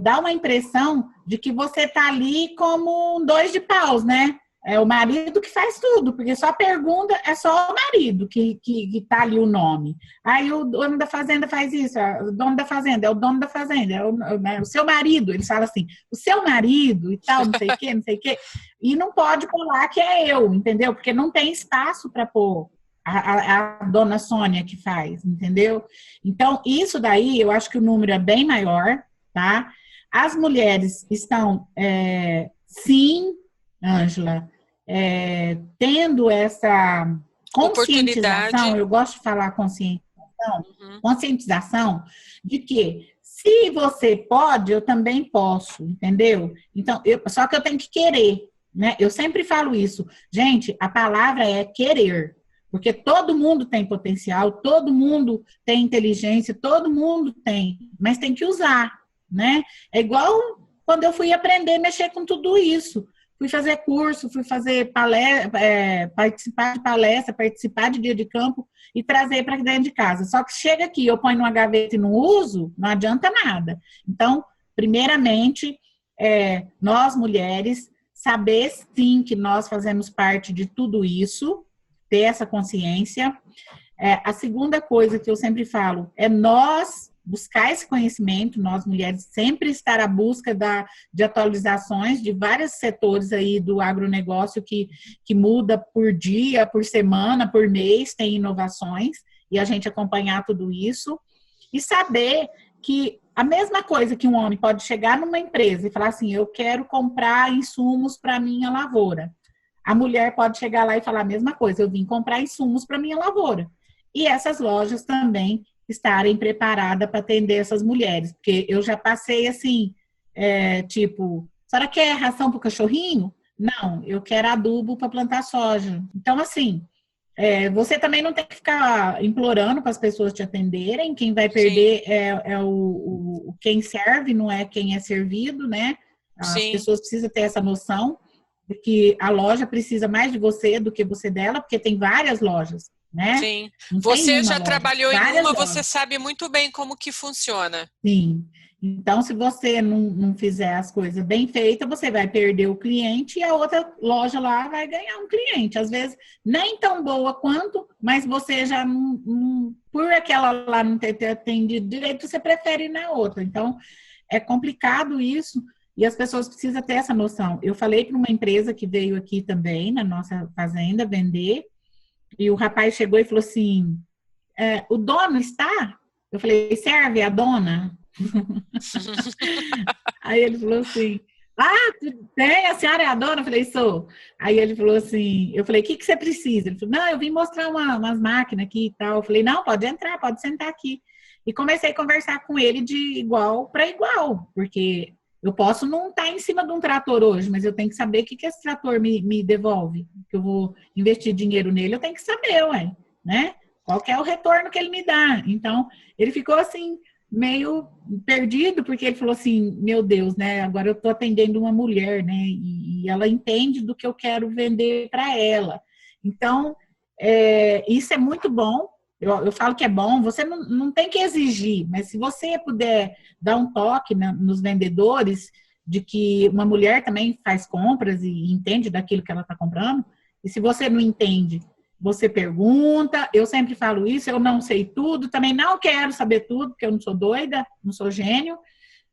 dá uma impressão de que você está ali como um dois de paus, né? É o marido que faz tudo, porque só pergunta, é só o marido que tá ali o nome. Aí o dono da fazenda faz isso, o dono da fazenda, é o dono da fazenda, o seu marido, eles falam assim, o seu marido e tal, não sei o quê, não sei o quê. E não pode falar que é eu, entendeu? Porque não tem espaço para pôr a dona Sônia que faz, entendeu? Então, isso daí, eu acho que o número é bem maior, tá? As mulheres estão, sim, Ângela, tendo essa conscientização, eu gosto de falar conscientização de que se você pode, eu também posso, entendeu? Então, só que eu tenho que querer, né? Eu sempre falo isso. Gente, a palavra é querer, porque todo mundo tem potencial, todo mundo tem inteligência, todo mundo tem, mas tem que usar, né? É igual quando eu fui aprender a mexer com tudo isso. Fui fazer curso, fui fazer palestra, participar de palestra, participar de dia de campo e trazer para dentro de casa. Só que chega aqui, eu ponho numa gaveta e não uso, não adianta nada. Então, primeiramente, nós mulheres saber sim que nós fazemos parte de tudo isso, ter essa consciência. A segunda coisa que eu sempre falo é nós buscar esse conhecimento, nós mulheres sempre estar à busca de atualizações de vários setores aí do agronegócio que muda por dia, por semana, por mês, tem inovações, e a gente acompanhar tudo isso, e saber que a mesma coisa que um homem pode chegar numa empresa e falar assim, eu quero comprar insumos para minha lavoura. A mulher pode chegar lá e falar a mesma coisa, eu vim comprar insumos para minha lavoura. E essas lojas também estarem preparadas para atender essas mulheres. Porque eu já passei assim, tipo, a senhora quer ração para o cachorrinho? Não, eu quero adubo para plantar soja. Então, assim, você também não tem que ficar implorando para as pessoas te atenderem. Quem vai perder é quem serve, não é quem é servido, né? As pessoas precisam ter essa noção de que a loja precisa mais de você do que você dela, porque tem várias lojas, né? Sim. Não Você já loja, trabalhou em uma, lojas. você sabe muito bem como que funciona. Sim. Então, se você não fizer as coisas bem feitas, você vai perder o cliente e a outra loja lá vai ganhar um cliente. Às vezes, nem tão boa quanto, mas você já por aquela lá não ter atendido direito, você prefere ir na outra. Então, é complicado isso e as pessoas precisam ter essa noção. Eu falei para uma empresa que veio aqui também, na nossa fazenda, vender, e o rapaz chegou e falou assim, o dono está? Eu falei, serve a dona? Aí ele falou assim, a senhora é a dona? Eu falei, sou. Aí ele falou assim, eu falei, o que você precisa? Ele falou, não, eu vim mostrar umas máquinas aqui e tal. Eu falei, não, pode entrar, pode sentar aqui. E comecei a conversar com ele de igual para igual, porque eu posso não estar em cima de um trator hoje, mas eu tenho que saber o que esse trator me devolve, que eu vou investir dinheiro nele, eu tenho que saber, ué, né? Qual que é o retorno que ele me dá? Então, ele ficou assim, meio perdido, porque ele falou assim, meu Deus, né? Agora eu estou atendendo uma mulher, né? E ela entende do que eu quero vender para ela. Então, isso é muito bom. Eu falo que é bom, você não tem que exigir, mas se você puder dar um toque nos vendedores de que uma mulher também faz compras e entende daquilo que ela está comprando, e se você não entende, você pergunta, eu sempre falo isso, eu não sei tudo, também não quero saber tudo, porque eu não sou doida, não sou gênio,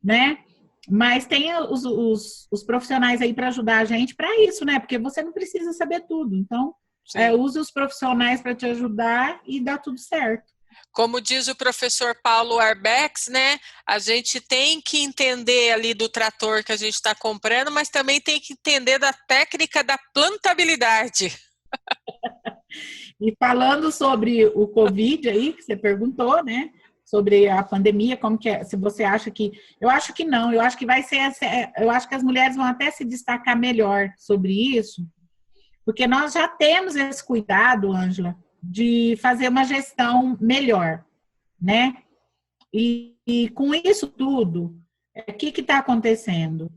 né? Mas tem os profissionais aí para ajudar a gente para isso, né? Porque você não precisa saber tudo, então use os profissionais para te ajudar e dá tudo certo. Como diz o professor Paulo Arbex, né? A gente tem que entender ali do trator que a gente está comprando, mas também tem que entender da técnica da plantabilidade. E falando sobre o Covid aí, que você perguntou, né? Sobre a pandemia, como que é, se você acha que... Eu acho que não, eu acho que vai ser... Eu acho que as mulheres vão até se destacar melhor sobre isso, porque nós já temos esse cuidado, Ângela, de fazer uma gestão melhor, né? E com isso tudo, o que está acontecendo?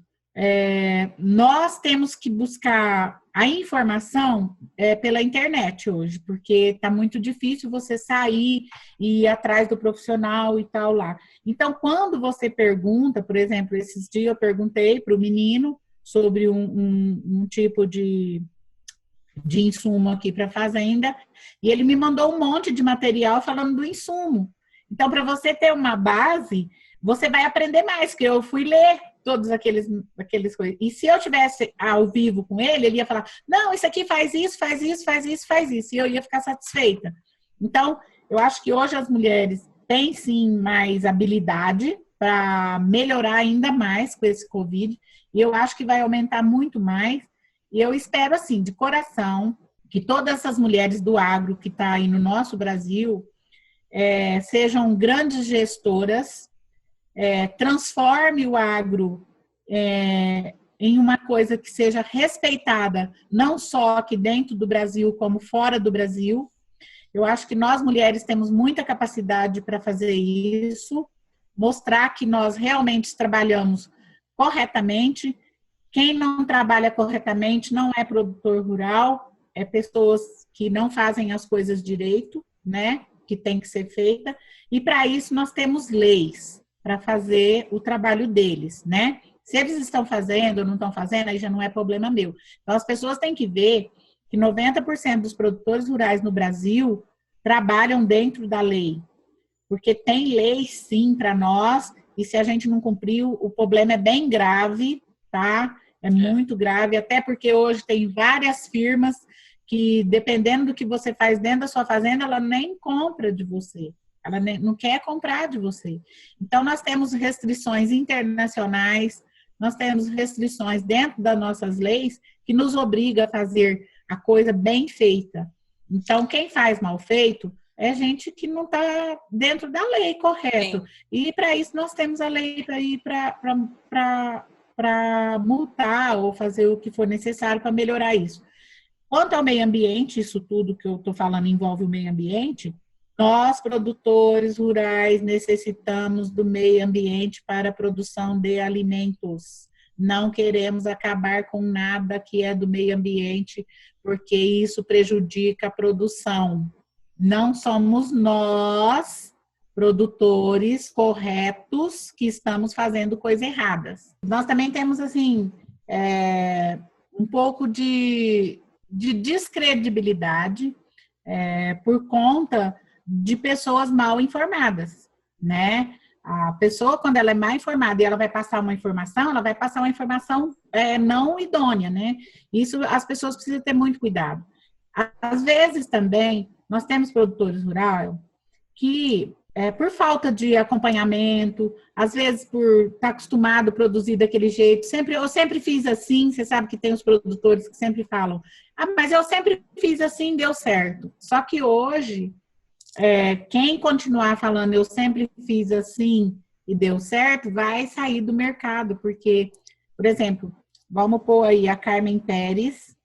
Nós temos que buscar a informação pela internet hoje, porque está muito difícil você sair e ir atrás do profissional e tal lá. Então, quando você pergunta, por exemplo, esses dias eu perguntei para o menino sobre um tipo de insumo aqui para a fazenda, e ele me mandou um monte de material falando do insumo. Então, para você ter uma base, você vai aprender mais, porque eu fui ler todos aqueles coisas. E se eu tivesse ao vivo com ele, ele ia falar, não, isso aqui faz isso, faz isso, faz isso, faz isso, e eu ia ficar satisfeita. Então, eu acho que hoje as mulheres têm, sim, mais habilidade para melhorar ainda mais com esse Covid, e eu acho que vai aumentar muito mais. E eu espero, assim, de coração, que todas essas mulheres do agro que está aí no nosso Brasil sejam grandes gestoras, transforme o agro em uma coisa que seja respeitada, não só aqui dentro do Brasil, como fora do Brasil. Eu acho que nós, mulheres, temos muita capacidade para fazer isso, mostrar que nós realmente trabalhamos corretamente. Quem não trabalha corretamente não é produtor rural, é pessoas que não fazem as coisas direito, né? Que tem que ser feita. E para isso nós temos leis para fazer o trabalho deles, né? Se eles estão fazendo ou não estão fazendo, aí já não é problema meu. Então, as pessoas têm que ver que 90% dos produtores rurais no Brasil trabalham dentro da lei. Porque tem lei, sim, para nós, e se a gente não cumprir, o problema é bem grave, tá? É muito grave, até porque hoje tem várias firmas que, dependendo do que você faz dentro da sua fazenda, ela nem compra de você. Ela não quer comprar de você. Então, nós temos restrições internacionais, nós temos restrições dentro das nossas leis que nos obriga a fazer a coisa bem feita. Então, quem faz mal feito é gente que não está dentro da lei, correto. Sim. E para isso nós temos a lei para ir para multar ou fazer o que for necessário para melhorar isso. Quanto ao meio ambiente, isso tudo que eu estou falando envolve o meio ambiente, nós, produtores rurais, necessitamos do meio ambiente para a produção de alimentos. Não queremos acabar com nada que é do meio ambiente, porque isso prejudica a produção. Não somos nós, produtores corretos, que estamos fazendo coisas erradas. Nós também temos, assim, um pouco de descredibilidade por conta de pessoas mal informadas, né? A pessoa, quando ela é mal informada e ela vai passar uma informação, ela vai passar uma informação não idônea, né? Isso as pessoas precisam ter muito cuidado. Às vezes também, nós temos produtores rurais que, por falta de acompanhamento, às vezes por estar acostumado a produzir daquele jeito, eu sempre fiz assim, você sabe que tem os produtores que sempre falam, mas eu sempre fiz assim, deu certo. Só que hoje, quem continuar falando eu sempre fiz assim e deu certo, vai sair do mercado, porque, por exemplo, vamos pôr aí a Carmen Pérez,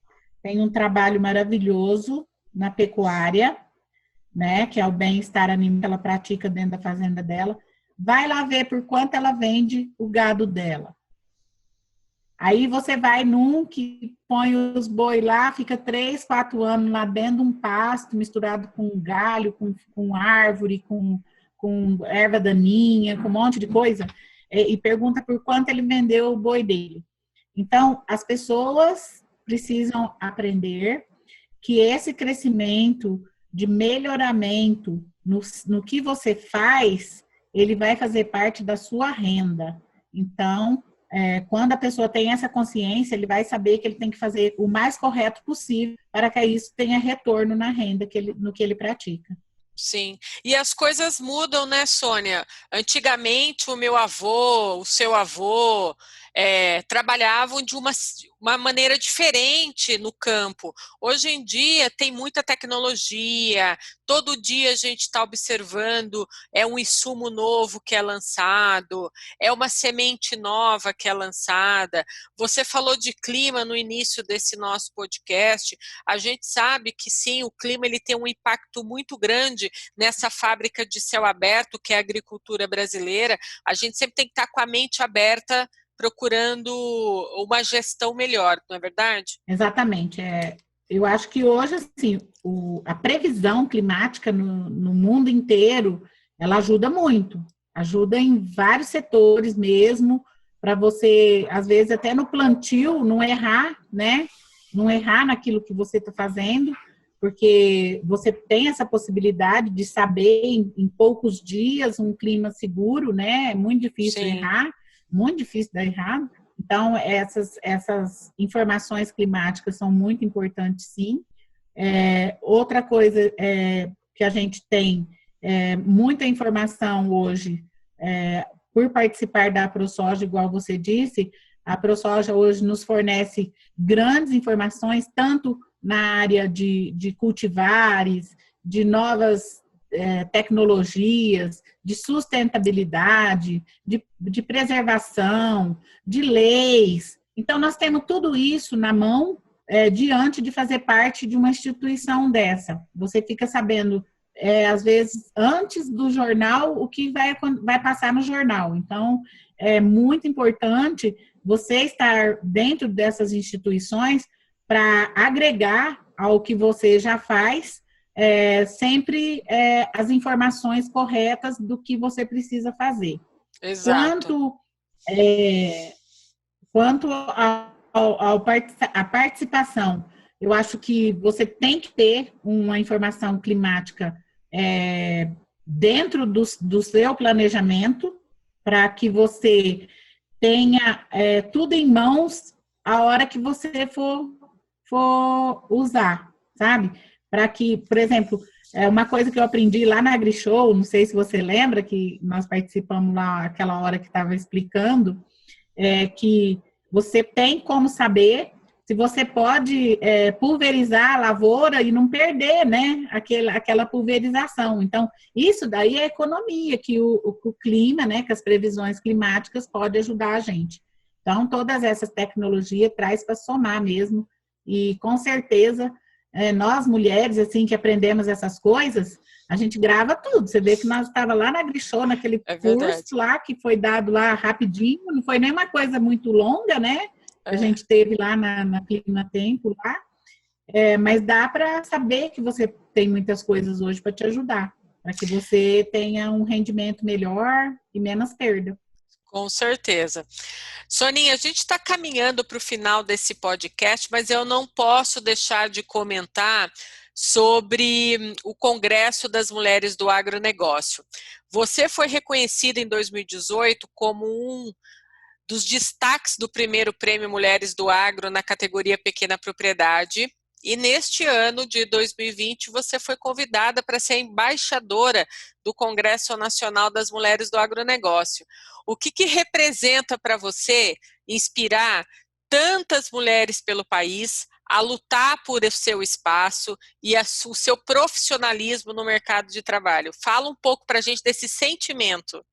tem um trabalho maravilhoso na pecuária, né, que é o bem-estar animal que ela pratica dentro da fazenda dela. Vai lá ver por quanto ela vende o gado dela. Aí você vai num que põe os boi lá, fica 3, 4 anos lá dentro de um pasto, misturado com galho, com árvore, com erva daninha, com um monte de coisa, e pergunta por quanto ele vendeu o boi dele. Então, as pessoas precisam aprender que esse crescimento de melhoramento no que você faz, ele vai fazer parte da sua renda. Então, quando a pessoa tem essa consciência, ele vai saber que ele tem que fazer o mais correto possível para que isso tenha retorno na renda no que ele pratica. Sim, e as coisas mudam, né, Sônia? Antigamente o meu avô, o seu avô, trabalhavam de uma maneira diferente no campo. Hoje em dia tem muita tecnologia, todo dia a gente está observando, um insumo novo que é lançado, é uma semente nova que é lançada. Você falou de clima no início desse nosso podcast, a gente sabe que sim, o clima ele tem um impacto muito grande nessa fábrica de céu aberto que é a agricultura brasileira. A gente sempre tem que estar com a mente aberta procurando uma gestão melhor, não é verdade? Exatamente. Eu acho que hoje, assim, a previsão climática no mundo inteiro, ela ajuda muito. Ajuda em vários setores mesmo, para você, às vezes, até no plantio, não errar, né? Não errar naquilo que você está fazendo, porque você tem essa possibilidade de saber em poucos dias um clima seguro, né? É muito difícil errar, muito difícil dar errado. Então, essas informações climáticas são muito importantes, sim. Outra coisa que a gente tem muita informação hoje, por participar da ProSoja, igual você disse, a ProSoja hoje nos fornece grandes informações, tanto na área de cultivares, de novas tecnologias, de sustentabilidade, de preservação, de leis. Então, nós temos tudo isso na mão diante de fazer parte de uma instituição dessa. Você fica sabendo, às vezes, antes do jornal, o que vai passar no jornal. Então, é muito importante você estar dentro dessas instituições para agregar ao que você já faz, sempre as informações corretas do que você precisa fazer. Exato. Quanto à participação, eu acho que você tem que ter uma informação climática dentro do seu planejamento, para que você tenha tudo em mãos a hora que você for usar, sabe? Para que, por exemplo, uma coisa que eu aprendi lá na AgriShow, não sei se você lembra, que nós participamos lá aquela hora que estava explicando, que você tem como saber se você pode pulverizar a lavoura e não perder, né, aquela pulverização. Então, isso daí é economia, que o clima, né, que as previsões climáticas podem ajudar a gente. Então, todas essas tecnologias traz para somar mesmo, e com certeza, nós mulheres, assim, que aprendemos essas coisas, a gente grava tudo. Você vê que nós estávamos lá na AgriShow, naquele curso lá, que foi dado lá rapidinho, não foi nem uma coisa muito longa, né? Que a gente teve lá na Clima Tempo lá. Mas dá para saber que você tem muitas coisas hoje para te ajudar, para que você tenha um rendimento melhor e menos perda. Com certeza. Soninha, a gente está caminhando para o final desse podcast, mas eu não posso deixar de comentar sobre o Congresso das Mulheres do Agronegócio. Você foi reconhecida em 2018 como um dos destaques do primeiro Prêmio Mulheres do Agro na categoria Pequena Propriedade. E neste ano de 2020, você foi convidada para ser embaixadora do Congresso Nacional das Mulheres do Agronegócio. O que representa para você inspirar tantas mulheres pelo país a lutar por seu espaço e o seu profissionalismo no mercado de trabalho? Fala um pouco para a gente desse sentimento.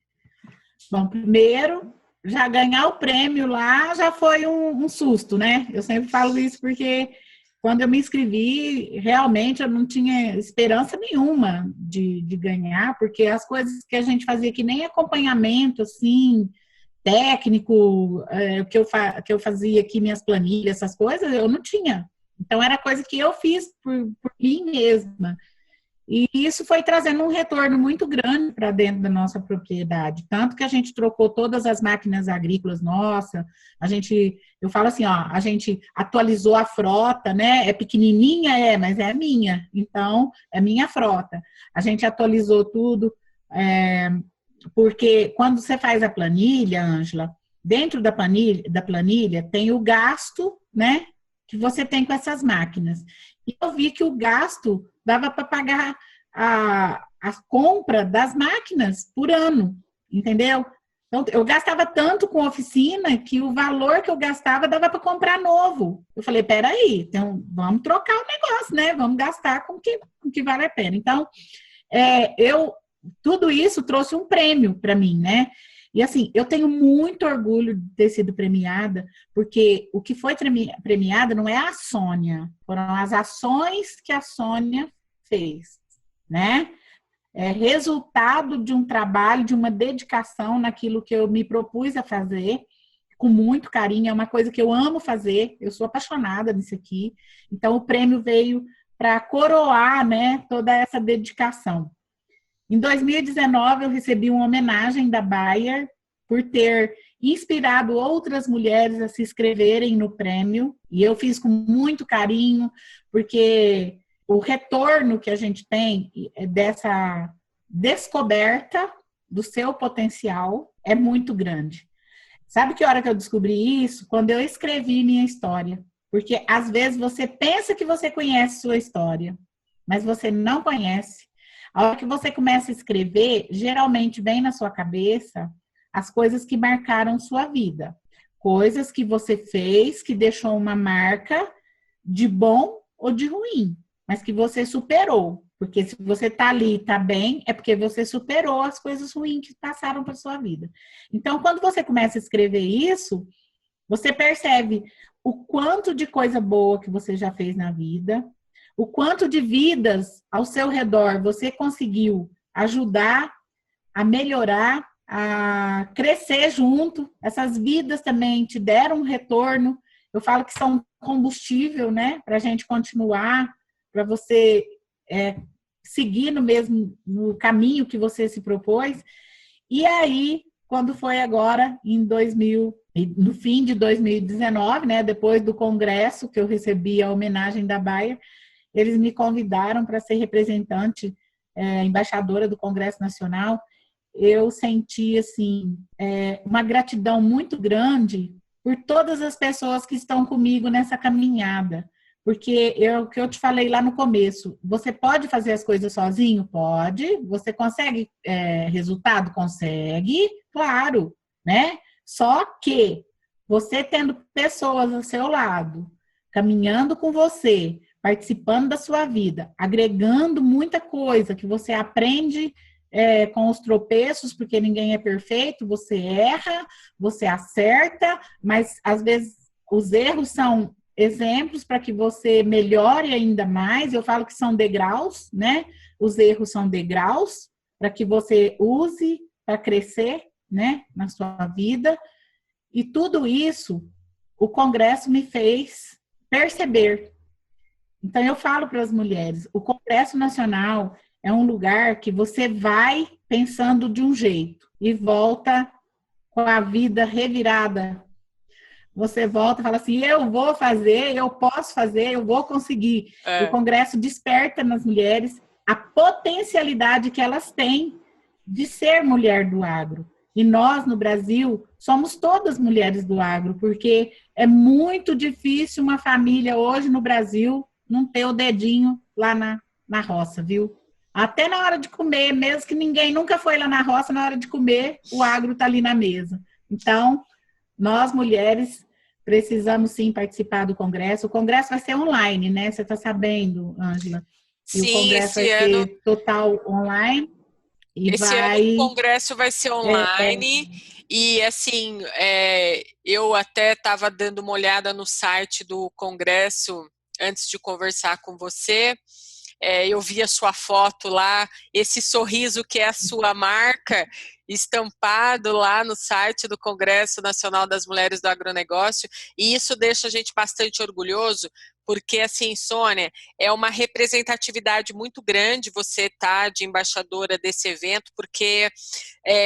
Bom, primeiro, já ganhar o prêmio lá já foi um susto, né? Eu sempre falo isso porque quando eu me inscrevi, realmente eu não tinha esperança nenhuma de ganhar, porque as coisas que a gente fazia, que nem acompanhamento, assim, técnico, que eu fazia aqui, minhas planilhas, essas coisas, eu não tinha. Então, era coisa que eu fiz por mim mesma. E isso foi trazendo um retorno muito grande para dentro da nossa propriedade. Tanto que a gente trocou todas as máquinas agrícolas, eu falo assim, ó, a gente atualizou a frota, né? É pequenininha, mas é a minha. Então, é minha frota. A gente atualizou tudo, porque quando você faz a planilha, Ângela, dentro da planilha tem o gasto, né? Que você tem com essas máquinas. E eu vi que o gasto dava para pagar a compra das máquinas por ano, entendeu? Então, eu gastava tanto com oficina que o valor que eu gastava dava para comprar novo. Eu falei, peraí, então vamos trocar o negócio, né? Vamos gastar com o que vale a pena. Então, tudo isso trouxe um prêmio para mim, né? E assim, eu tenho muito orgulho de ter sido premiada, porque o que foi premiada não é a Sônia, foram as ações que a Sônia fez, né? É resultado de um trabalho, de uma dedicação naquilo que eu me propus a fazer, com muito carinho, é uma coisa que eu amo fazer, eu sou apaixonada nisso aqui. Então, o prêmio veio para coroar, né, toda essa dedicação. Em 2019, eu recebi uma homenagem da Bayer por ter inspirado outras mulheres a se inscreverem no prêmio. E eu fiz com muito carinho, porque o retorno que a gente tem dessa descoberta do seu potencial é muito grande. Sabe que hora que eu descobri isso? Quando eu escrevi minha história. Porque, às vezes, você pensa que você conhece sua história, mas você não conhece. A hora que você começa a escrever, geralmente vem na sua cabeça as coisas que marcaram sua vida. Coisas que você fez, que deixou uma marca de bom ou de ruim, mas que você superou. Porque se você está ali e está bem, é porque você superou as coisas ruins que passaram para sua vida. Então, quando você começa a escrever isso, você percebe o quanto de coisa boa que você já fez na vida, o quanto de vidas ao seu redor você conseguiu ajudar a melhorar, a crescer junto. Essas vidas também te deram um retorno. Eu falo que são combustível, né? Para a gente continuar, para você seguir no caminho que você se propôs. E aí, quando foi agora, em E no fim de 2019, né, depois do congresso que eu recebi a homenagem da Bayer, eles me convidaram para ser representante, embaixadora do Congresso Nacional. Eu senti, assim, uma gratidão muito grande por todas as pessoas que estão comigo nessa caminhada. Porque o que eu te falei lá no começo, você pode fazer as coisas sozinho? Pode. Você consegue resultado? Consegue, claro, né? Só que você tendo pessoas ao seu lado, caminhando com você, participando da sua vida, agregando muita coisa que você aprende com os tropeços, porque ninguém é perfeito, você erra, você acerta, mas às vezes os erros são exemplos para que você melhore ainda mais. Eu falo que são degraus, né? Os erros são degraus para que você use para crescer, né, na sua vida. E tudo isso o Congresso me fez perceber. Então, eu falo para as mulheres, o Congresso Nacional é um lugar que você vai pensando de um jeito e volta com a vida revirada. Você volta e fala assim, eu vou fazer, eu posso fazer, eu vou conseguir. O Congresso desperta nas mulheres a potencialidade que elas têm de ser mulher do agro. E nós, no Brasil, somos todas mulheres do agro, porque é muito difícil uma família hoje no Brasil não ter o dedinho lá na roça, viu? Até na hora de comer, mesmo que ninguém nunca foi lá na roça, na hora de comer, o agro está ali na mesa. Então, nós, mulheres, precisamos sim participar do Congresso. O Congresso vai ser online, né? Você está sabendo, Ângela? E o Congresso vai ser total online. Esse ano o Congresso vai ser online e, assim, eu até estava dando uma olhada no site do Congresso antes de conversar com você. Eu vi a sua foto lá, esse sorriso que é a sua marca, estampado lá no site do Congresso Nacional das Mulheres do Agronegócio, e isso deixa a gente bastante orgulhoso, porque, assim, Sônia, é uma representatividade muito grande você estar de embaixadora desse evento, porque,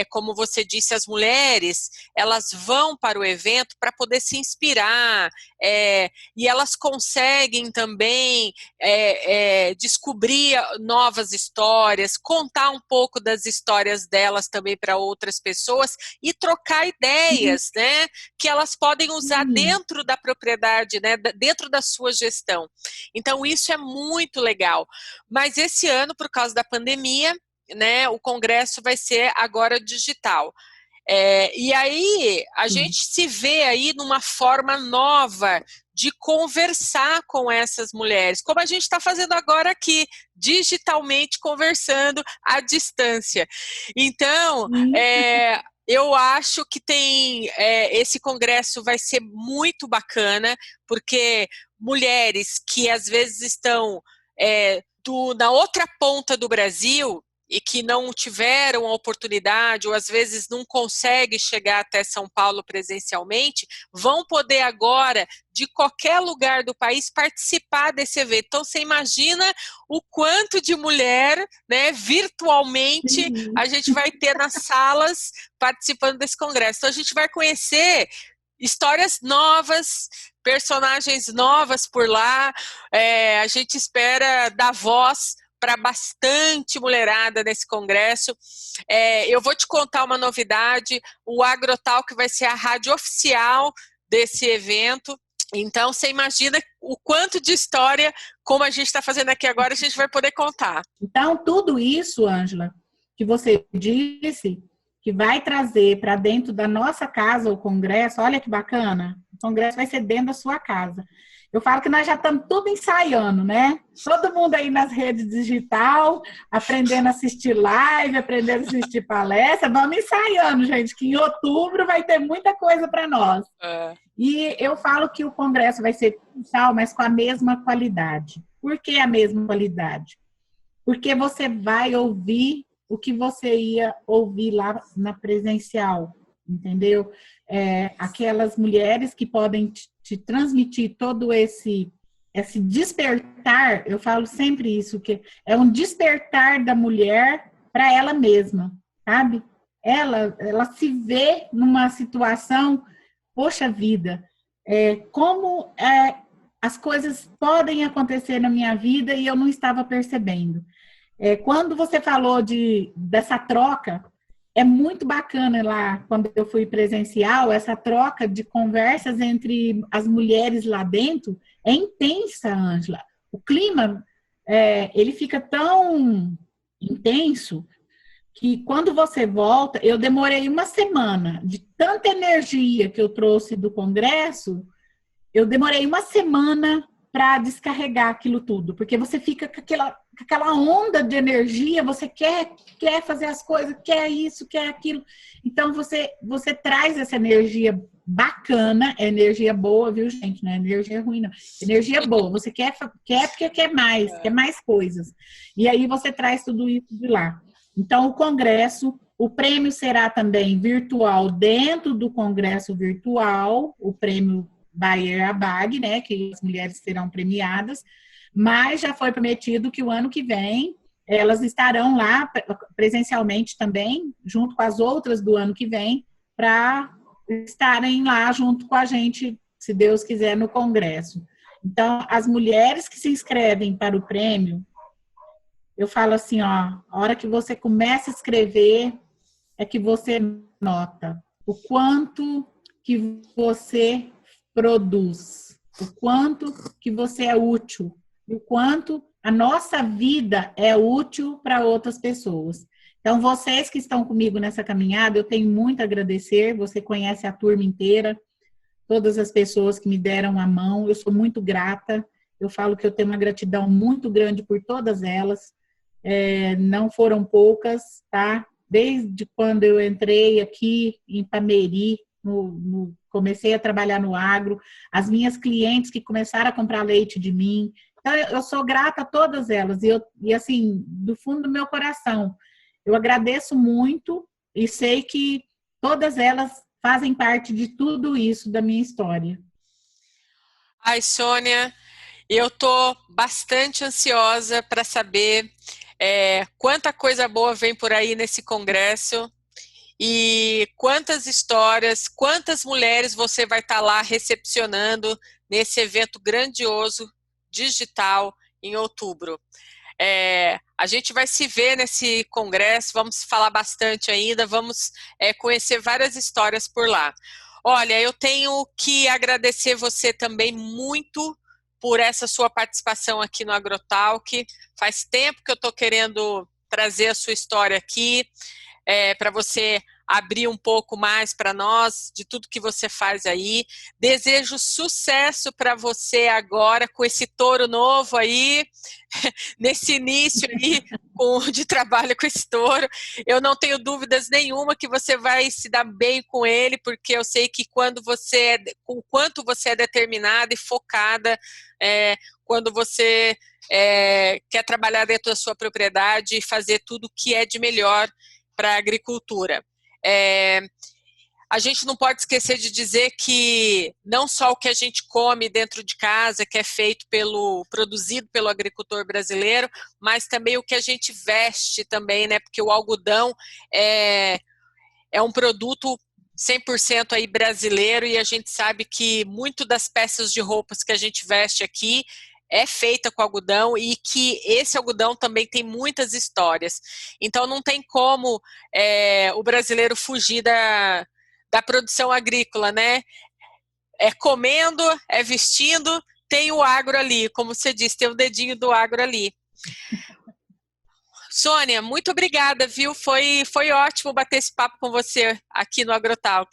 como você disse, as mulheres, elas vão para o evento para poder se inspirar, e elas conseguem também descobrir novas histórias, contar um pouco das histórias delas também para outras pessoas e trocar ideias, né, que elas podem usar dentro da propriedade, né, dentro da sua gestão. Então, isso é muito legal. Mas esse ano, por causa da pandemia, né, o Congresso vai ser agora digital. E aí, a gente se vê aí numa forma nova de conversar com essas mulheres, como a gente está fazendo agora aqui, digitalmente conversando à distância. Então, eu acho que esse congresso vai ser muito bacana, porque mulheres que às vezes estão na outra ponta do Brasil e que não tiveram a oportunidade ou às vezes não conseguem chegar até São Paulo presencialmente, vão poder agora, de qualquer lugar do país, participar desse evento. Então, você imagina o quanto de mulher, né, virtualmente, a gente vai ter nas salas participando desse congresso. Então, a gente vai conhecer histórias novas, personagens novas por lá. A gente espera dar voz para bastante mulherada nesse congresso. Eu vou te contar uma novidade, o Agrotalk vai ser a rádio oficial desse evento. Então, você imagina o quanto de história, como a gente está fazendo aqui agora, a gente vai poder contar. Então, tudo isso, Ângela, que você disse, que vai trazer para dentro da nossa casa o congresso, olha que bacana, o congresso vai ser dentro da sua casa. Eu falo que nós já estamos tudo ensaiando, né? Todo mundo aí nas redes digital, aprendendo a assistir live, aprendendo a assistir palestra. Vamos ensaiando, gente, que em outubro vai ter muita coisa para nós. E eu falo que o congresso vai ser digital, mas com a mesma qualidade. Por que a mesma qualidade? Porque você vai ouvir o que você ia ouvir lá na presencial, entendeu? Aquelas mulheres que podem te transmitir todo esse despertar, eu falo sempre isso, que é um despertar da mulher para ela mesma, sabe? Ela se vê numa situação poxa vida, como as coisas podem acontecer na minha vida e eu não estava percebendo. Quando você falou dessa troca, é muito bacana lá, quando eu fui presencial, essa troca de conversas entre as mulheres lá dentro é intensa, Ângela. O clima, ele fica tão intenso que quando você volta, eu demorei uma semana de tanta energia que eu trouxe do congresso, eu demorei uma semana para descarregar aquilo tudo, porque você fica com aquela onda de energia, você quer fazer as coisas, quer isso, quer aquilo. Então, você traz essa energia bacana, energia boa, viu, gente? Não é energia ruim, não. Energia boa, você quer porque quer mais coisas. E aí você traz tudo isso de lá. Então, o congresso, o prêmio será também virtual dentro do congresso virtual, o prêmio Bayer Abag, né, que as mulheres serão premiadas, mas já foi prometido que o ano que vem elas estarão lá presencialmente também, junto com as outras do ano que vem, para estarem lá junto com a gente, se Deus quiser, no congresso. Então, as mulheres que se inscrevem para o prêmio, eu falo assim, ó, a hora que você começa a escrever, é que você nota o quanto que você produz, o quanto que você é útil, o quanto a nossa vida é útil para outras pessoas. Então, vocês que estão comigo nessa caminhada, eu tenho muito a agradecer, você conhece a turma inteira, todas as pessoas que me deram a mão, eu sou muito grata, eu falo que eu tenho uma gratidão muito grande por todas elas, não foram poucas, tá? Desde quando eu entrei aqui em Pameri, comecei a trabalhar no agro, as minhas clientes que começaram a comprar leite de mim. Então, eu sou grata a todas elas. E assim, do fundo do meu coração, eu agradeço muito e sei que todas elas fazem parte de tudo isso da minha história. Ai, Sônia, eu tô bastante ansiosa para saber quanta coisa boa vem por aí nesse congresso e quantas histórias, quantas mulheres você vai estar lá recepcionando nesse evento grandioso digital em outubro. A gente vai se ver nesse congresso, vamos falar bastante ainda, vamos conhecer várias histórias por lá. Olha, eu tenho que agradecer você também muito por essa sua participação aqui no AgroTalk. Faz tempo que eu estou querendo trazer a sua história aqui, para você abrir um pouco mais para nós de tudo que você faz aí. Desejo sucesso para você agora com esse touro novo aí, nesse início aí de trabalho com esse touro. Eu não tenho dúvidas nenhuma que você vai se dar bem com ele, porque eu sei que com o quanto você é determinada e focada, quando você quer trabalhar dentro da sua propriedade e fazer tudo o que é de melhor para a agricultura. A gente não pode esquecer de dizer que não só o que a gente come dentro de casa, que é produzido pelo agricultor brasileiro, mas também o que a gente veste também, né? Porque o algodão é um produto 100% aí brasileiro e a gente sabe que muito das peças de roupas que a gente veste aqui é feita com algodão e que esse algodão também tem muitas histórias. Então não tem como o brasileiro fugir da produção agrícola, né? É comendo, é vestindo, tem o agro ali, como você disse, tem o dedinho do agro ali. Sônia, muito obrigada, viu? Foi ótimo bater esse papo com você aqui no AgroTalk.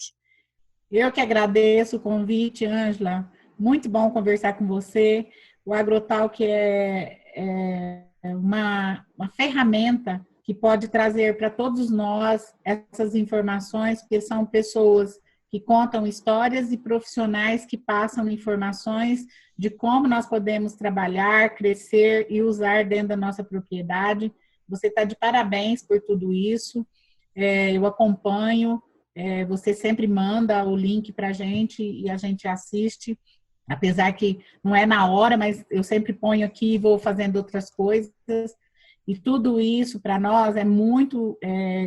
Eu que agradeço o convite, Ângela. Muito bom conversar com você. O AgroTalk é uma ferramenta que pode trazer para todos nós essas informações, porque são pessoas que contam histórias e profissionais que passam informações de como nós podemos trabalhar, crescer e usar dentro da nossa propriedade. Você está de parabéns por tudo isso. Eu acompanho, você sempre manda o link para a gente e a gente assiste. Apesar que não é na hora, mas eu sempre ponho aqui e vou fazendo outras coisas. E tudo isso, para nós, é muito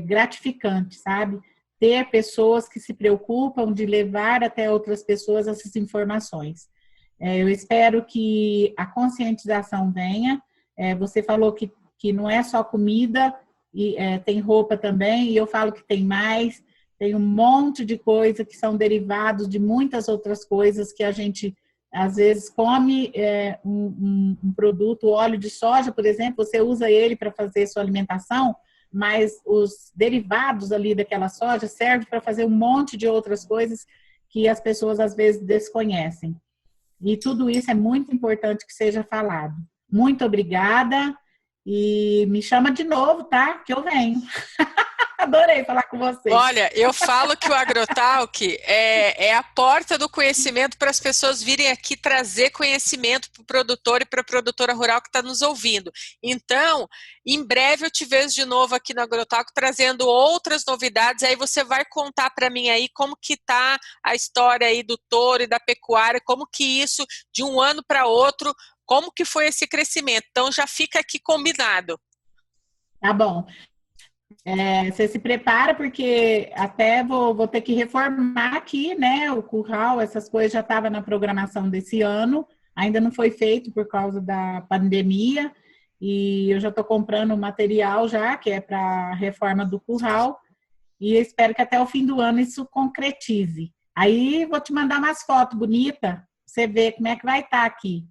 gratificante, sabe? ter pessoas que se preocupam de levar até outras pessoas essas informações. Eu espero que a conscientização venha. Você falou que não é só comida, e tem roupa também, e eu falo que tem mais, tem um monte de coisa que são derivados de muitas outras coisas que a gente, às vezes, come um produto, óleo de soja, por exemplo, você usa ele para fazer sua alimentação, mas os derivados ali daquela soja servem para fazer um monte de outras coisas que as pessoas, às vezes, desconhecem. E tudo isso é muito importante que seja falado. Muito obrigada e me chama de novo, tá? Que eu venho. Adorei falar com vocês. Olha, eu falo que o Agrotalk é a porta do conhecimento para as pessoas virem aqui trazer conhecimento para o produtor e para a produtora rural que está nos ouvindo. Então, em breve eu te vejo de novo aqui no Agrotalk trazendo outras novidades, aí você vai contar para mim aí como que está a história aí do touro e da pecuária, como que isso, de um ano para outro, como que foi esse crescimento. Então, já fica aqui combinado. Tá bom. Você se prepara, porque até vou ter que reformar aqui, né? O curral, essas coisas já estavam na programação desse ano, ainda não foi feito por causa da pandemia, e eu já estou comprando o material já, que é para a reforma do curral, e eu espero que até o fim do ano isso concretize. Aí vou te mandar umas fotos bonitas, você ver como é que vai estar aqui.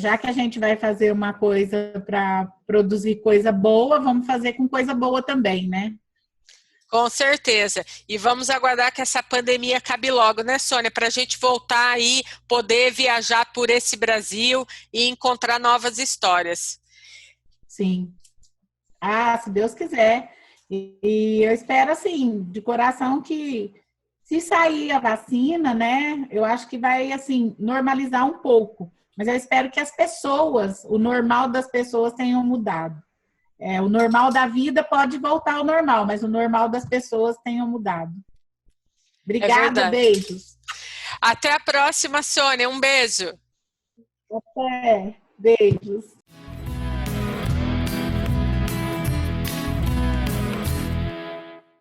Já que a gente vai fazer uma coisa para produzir coisa boa, vamos fazer com coisa boa também, né? Com certeza. E vamos aguardar que essa pandemia acabe logo, né, Sônia? Para a gente voltar aí, poder viajar por esse Brasil e encontrar novas histórias. Sim. Se Deus quiser. E eu espero, assim, de coração que se sair a vacina, né, eu acho que vai, assim, normalizar um pouco. Mas eu espero que as pessoas, o normal das pessoas tenham mudado. O normal da vida pode voltar ao normal, mas o normal das pessoas tenham mudado. Obrigada, beijos. Até a próxima, Sônia. Um beijo. Até, beijos.